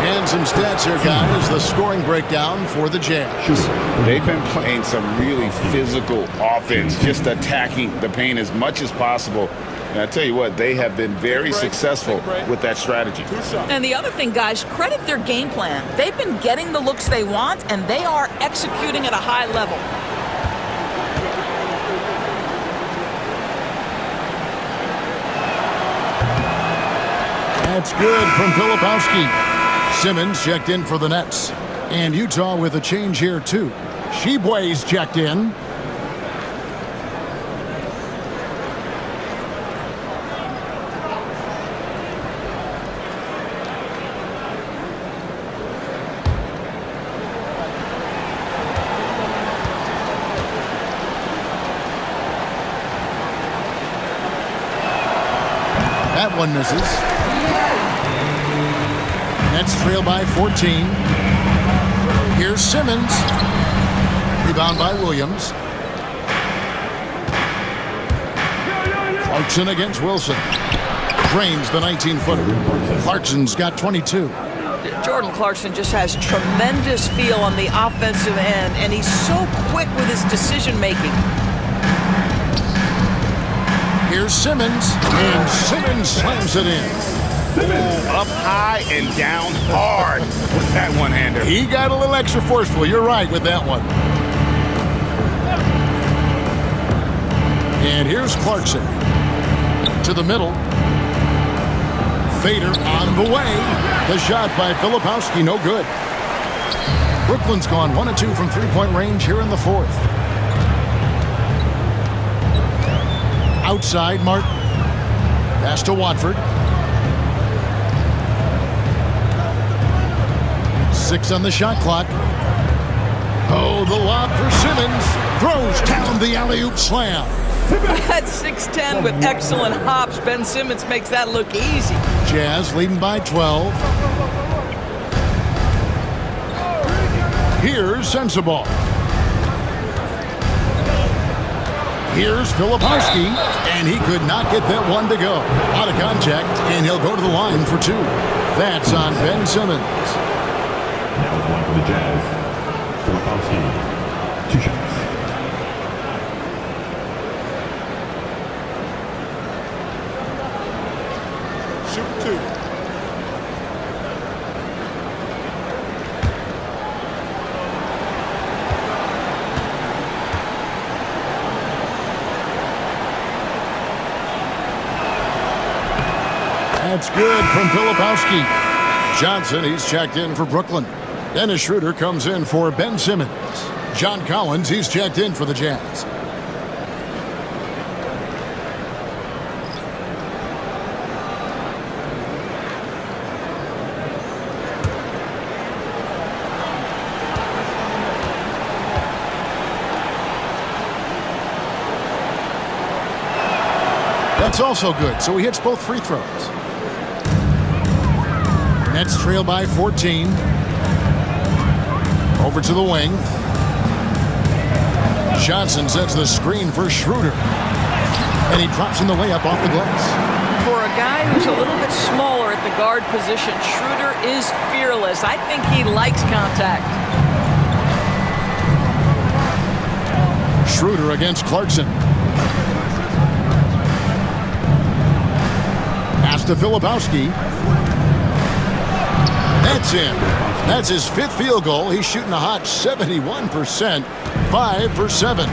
And some stats here, guys. The scoring breakdown for the Jazz. They've been playing some really physical offense, just attacking the paint as much as possible. And I tell you what, they have been very successful with that strategy. And the other thing, guys, credit their game plan. They've been getting the looks they want, and they are executing at a high level. That's good from Filipowski. Simmons checked in for the Nets. And Utah with a change here, too. Sheboy's checked in. That one misses. Nets trail by 14. Here's Simmons. Rebound by Williams. Clarkson against Wilson. Drains the 19-footer. Clarkson's got 22. Jordan Clarkson just has tremendous feel on the offensive end, and he's so quick with his decision-making. Here's Simmons, and Simmons slams it in. Up high and down hard with that one-hander. He got a little extra forceful. You're right with that one. And here's Clarkson to the middle. Fader on the way. The shot by Filipowski, no good. Brooklyn's gone 1 of 2 from three-point range here in the fourth. Outside, Martin. Pass to Watford. 6 on the shot clock. Oh, the lob for Simmons. Throws down the alley-oop slam. At 6'10" with excellent hops, Ben Simmons makes that look easy. Jazz leading by 12. Here's Sensabaugh. Here's Filipowski, and he could not get that one to go. Out of contact, and he'll go to the line for 2. That's on Ben Simmons. Now with one for the Jazz, Filipowski. 2 shots. Shoot 2. That's good from Filipowski. Johnson, he's checked in for Brooklyn. Dennis Schroeder comes in for Ben Simmons. John Collins, he's checked in for the Jazz. That's also good, so he hits both free throws. Nets trail by 14. Over to the wing. Johnson sets the screen for Schroeder. And he drops in the layup off the glass. For a guy who's a little bit smaller at the guard position, Schroeder is fearless. I think he likes contact. Schroeder against Clarkson. Pass to Filipowski. That's in. That's his 5th field goal. He's shooting a hot 71%. 5 for 7.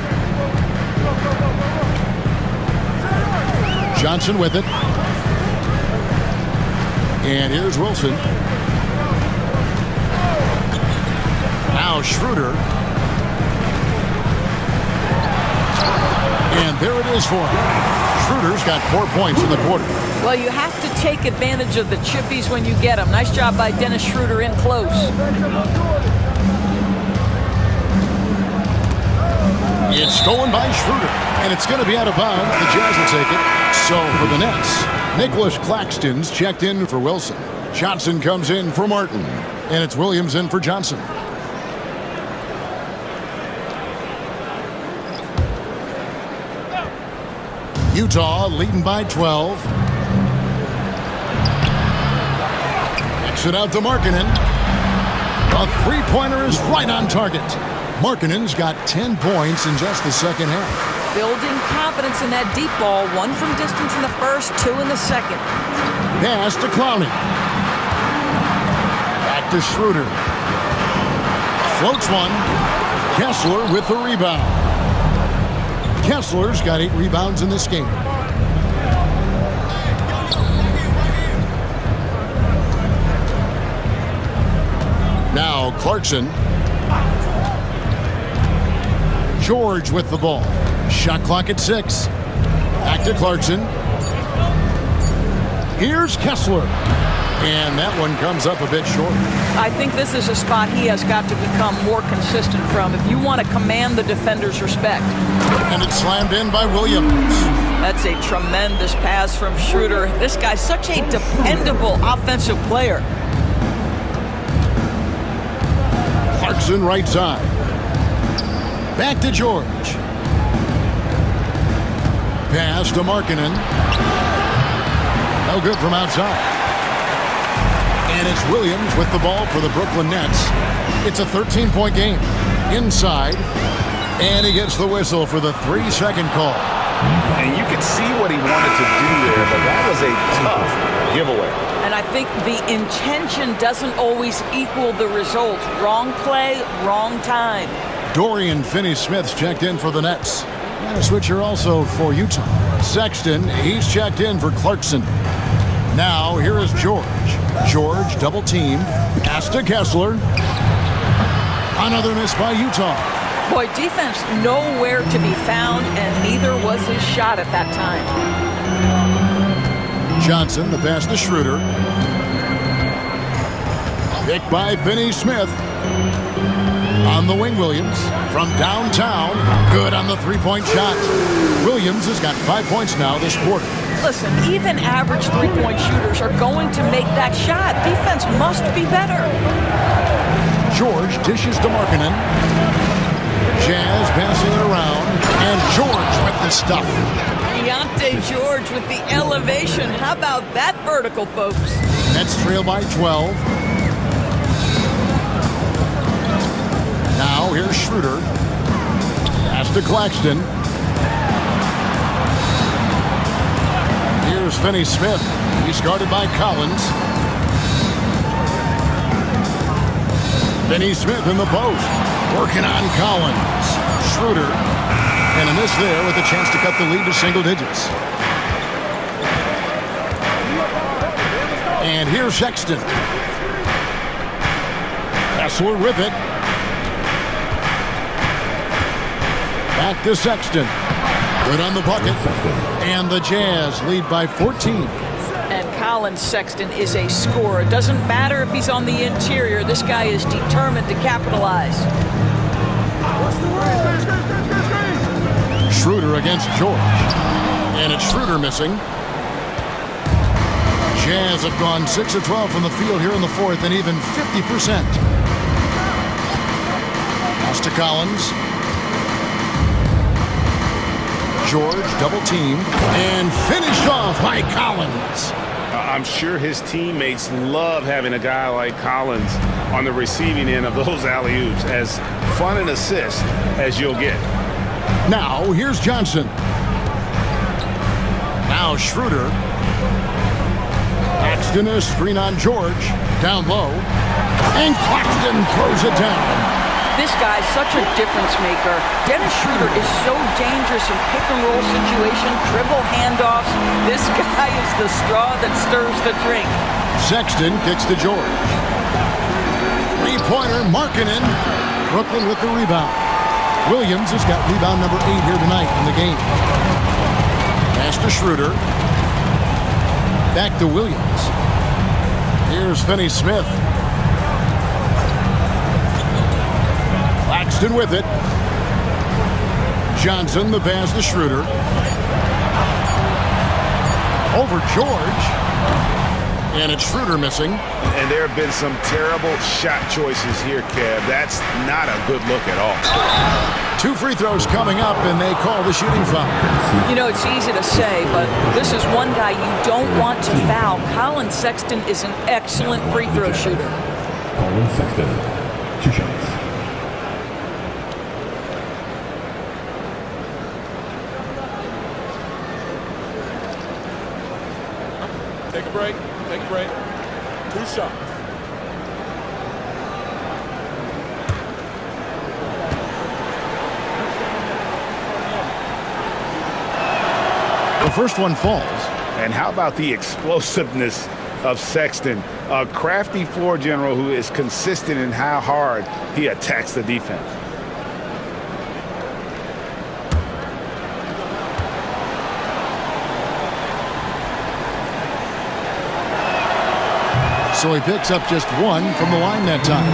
Johnson with it. And here's Wilson. Now Schroeder. And there it is for him. Schroeder's got 4 points in the quarter. Well, you have to take advantage of the chippies when you get them. Nice job by Dennis Schroeder in close. It's stolen by Schroeder, and it's going to be out of bounds. The Jazz will take it. So for the Nets, Nicholas Claxton's checked in for Wilson. Johnson comes in for Martin, and it's Williams in for Johnson. Utah leading by 12. Kicks it out to Markkanen. A three-pointer is right on target. Markkanen's got 10 points in just the second half. Building confidence in that deep ball. 1 from distance in the first, 2 in the second. Pass to Clowney. Back to Schroeder. Floats one. Kessler with the rebound. Kessler's got 8 rebounds in this game. Now Clarkson. George with the ball. Shot clock at 6. Back to Clarkson. Here's Kessler. And that one comes up a bit short. I think this is a spot he has got to become more consistent from if you want to command the defender's respect. And it's slammed in by Williams. That's a tremendous pass from Schroeder. This guy's such a dependable offensive player. Clarkson right side. Back to George. Pass to Markkanen. No good from outside. And it's Williams with the ball for the Brooklyn Nets. It's a 13-point game. Inside. And he gets the whistle for the 3-second call. And you could see what he wanted to do there, but that was a tough giveaway. And I think the intention doesn't always equal the result. Wrong play, wrong time. Dorian Finney-Smith's checked in for the Nets. And a switcher also for Utah. Sexton, he's checked in for Clarkson. Now here is George. George double team. Pass to Kessler. Another miss by Utah. Boy, defense nowhere to be found, and neither was his shot at that time. Johnson, the pass to Schroeder. Picked by Finney-Smith. On the wing, Williams. From downtown, good on the three-point shot. Williams has got 5 points now this quarter. Listen, even average three-point shooters are going to make that shot. Defense must be better. George dishes to Markkanen. Jazz passing it around. And George with the stuff. Deontay George with the elevation. How about that vertical, folks? Nets trail by 12. Now here's Schroeder. Pass to Claxton. Here's Finney-Smith. He's guarded by Collins. Finney-Smith in the post. Working on Collins. Schroeder. And a miss there with a chance to cut the lead to single digits. And here's Sexton. Kessler with it. Back to Sexton. Good on the bucket. And the Jazz lead by 14. And Colin Sexton is a scorer. It doesn't matter if he's on the interior. This guy is determined to capitalize. Schroeder against George. And it's Schroeder missing. Jazz have gone 6 of 12 from the field here in the fourth and even 50%. Pass to Collins. George double team and finished off by Collins. I'm sure his teammates love having a guy like Collins on the receiving end of those alley-oops. As fun an assist as you'll get. Now here's Johnson. Now Schroeder. Claxton a screen on George. Down low. And Claxton throws it down. This guy's such a difference maker. Dennis Schroeder is so dangerous in pick-and-roll situation, dribble handoffs. This guy is the straw that stirs the drink. Sexton kicks to George. Three-pointer, Markkanen. Brooklyn with the rebound. Williams has got rebound number 8 here tonight in the game. Pass to Schroeder. Back to Williams. Here's Finney-Smith. Claxton with it. Johnson, the pass to Schroeder. Over George. And it's Schroeder missing. And there have been some terrible shot choices here, Kev. That's not a good look at all. 2 free throws coming up, and they call the shooting foul. You know, it's easy to say, but this is one guy you don't want to foul. Colin Sexton is an excellent free throw shooter. Colin Sexton, 2 shots. Take a break. Take a break. 2 shots. The first one falls. And how about the explosiveness of Sexton? A crafty floor general who is consistent in how hard he attacks the defense. So he picks up just 1 from the line that time.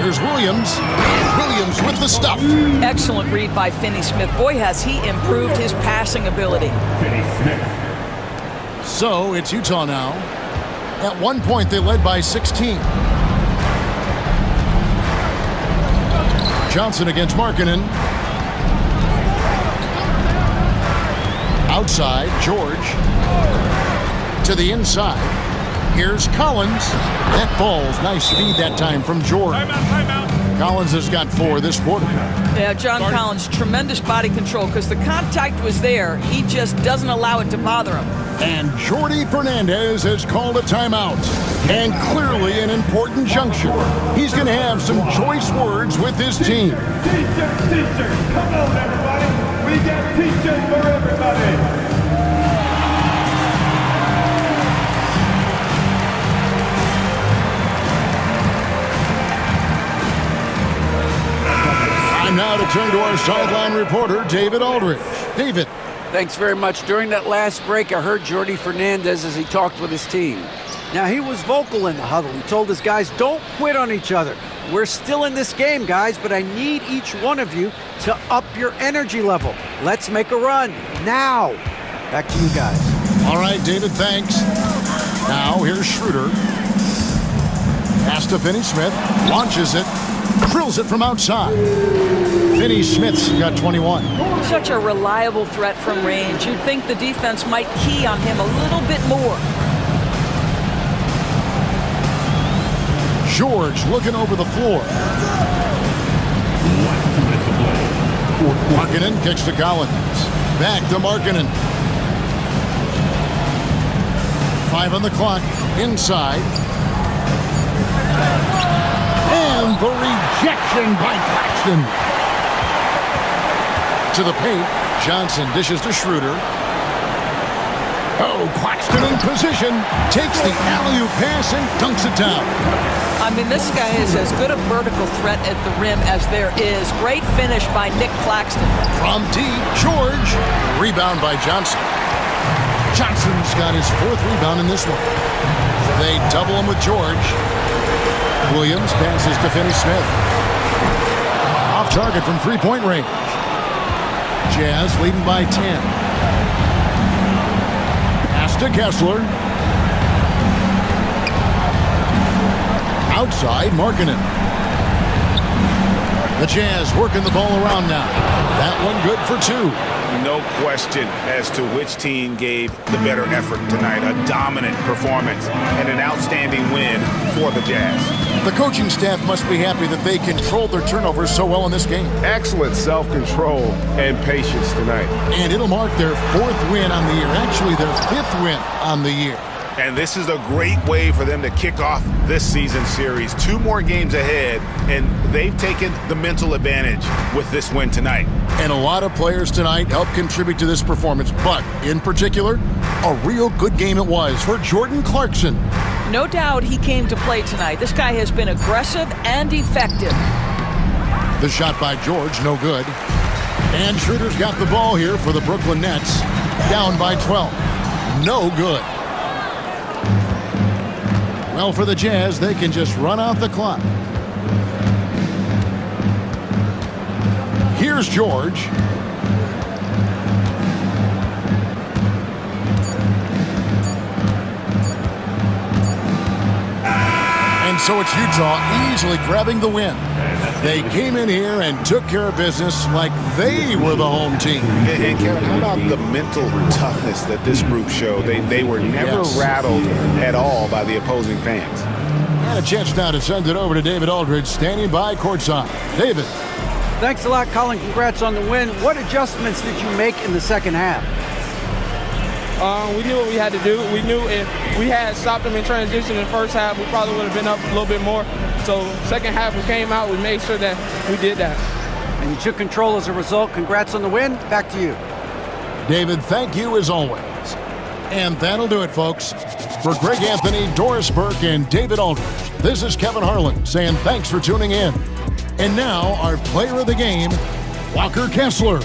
Here's Williams. Williams with the stuff. Excellent read by Finney-Smith. Boy, has he improved his passing ability. Finney-Smith. So it's Utah now. At one point, they led by 16. Johnson against Markkanen. Outside, George. To the inside. Here's Collins. That ball's nice speed that time from George. Collins has got 4 this quarter. Yeah, John Collins, tremendous body control because the contact was there. He just doesn't allow it to bother him. And Jordi Fernandez has called a timeout. And clearly an important juncture. He's going to have some choice words with his team. Teacher, come on everybody. We got teachers for everybody. turn to our sideline reporter, David Aldridge. David. Thanks very much. During that last break, I heard Jordi Fernandez as he talked with his team. Now, he was vocal in the huddle. He told his guys, don't quit on each other. We're still in this game, guys, but I need each one of you to up your energy level. Let's make a run now. Back to you guys. All right, David, thanks. Now, here's Schroeder. Pass to Finney-Smith. Launches it. Drills it from outside. Finney-Smith's got 21. Such a reliable threat from range. You'd think the defense might key on him a little bit more. George looking over the floor. Markkanen kicks to Collins. Back to Markkanen. 5 on the clock. Inside. And the rejection by Claxton. To the paint. Johnson dishes to Schroeder. Oh, Claxton in position. Takes the alley-oop pass and dunks it down. I mean, this guy is as good a vertical threat at the rim as there is. Great finish by Nick Claxton. From deep, George. Rebound by Johnson. Johnson's got his 4th rebound in this one. They double him with George. Williams passes to Finney-Smith. Off target from three-point range. Jazz leading by 10. Pass to Kessler. Outside, Markkanen. The Jazz working the ball around now. That one good for 2. No question as to which team gave the better effort tonight. A dominant performance and an outstanding win for the Jazz. The coaching staff must be happy that they controlled their turnovers so well in this game. Excellent self-control and patience tonight. And it'll mark their 4th win on the year. Actually, their 5th win on the year. And this is a great way for them to kick off this season series. 2 more games ahead, and they've taken the mental advantage with this win tonight. And a lot of players tonight helped contribute to this performance, but in particular, a real good game it was for Jordan Clarkson. No doubt he came to play tonight. This guy has been aggressive and effective. The shot by George, no good. And Schroeder's got the ball here for the Brooklyn Nets. Down by 12. No good. Well, for the Jazz, they can just run out the clock. Here's George. And so it's Utah easily grabbing the win. They came in here and took care of business like they were the home team. And Kevin, how about the mental toughness that this group showed? They were never rattled at all by the opposing fans. And a chance now to send it over to David Aldridge, standing by courtside. David. Thanks a lot, Colin. Congrats on the win. What adjustments did you make in the second half? We knew what we had to do. We knew if we had stopped them in transition in the first half, we probably would have been up a little bit more. So second half we came out, we made sure that we did that. And you took control as a result. Congrats on the win. Back to you. David, thank you as always. And that'll do it, folks. For Greg Anthony, Doris Burke, and David Aldridge, this is Kevin Harlan saying thanks for tuning in. And now our player of the game, Walker Kessler.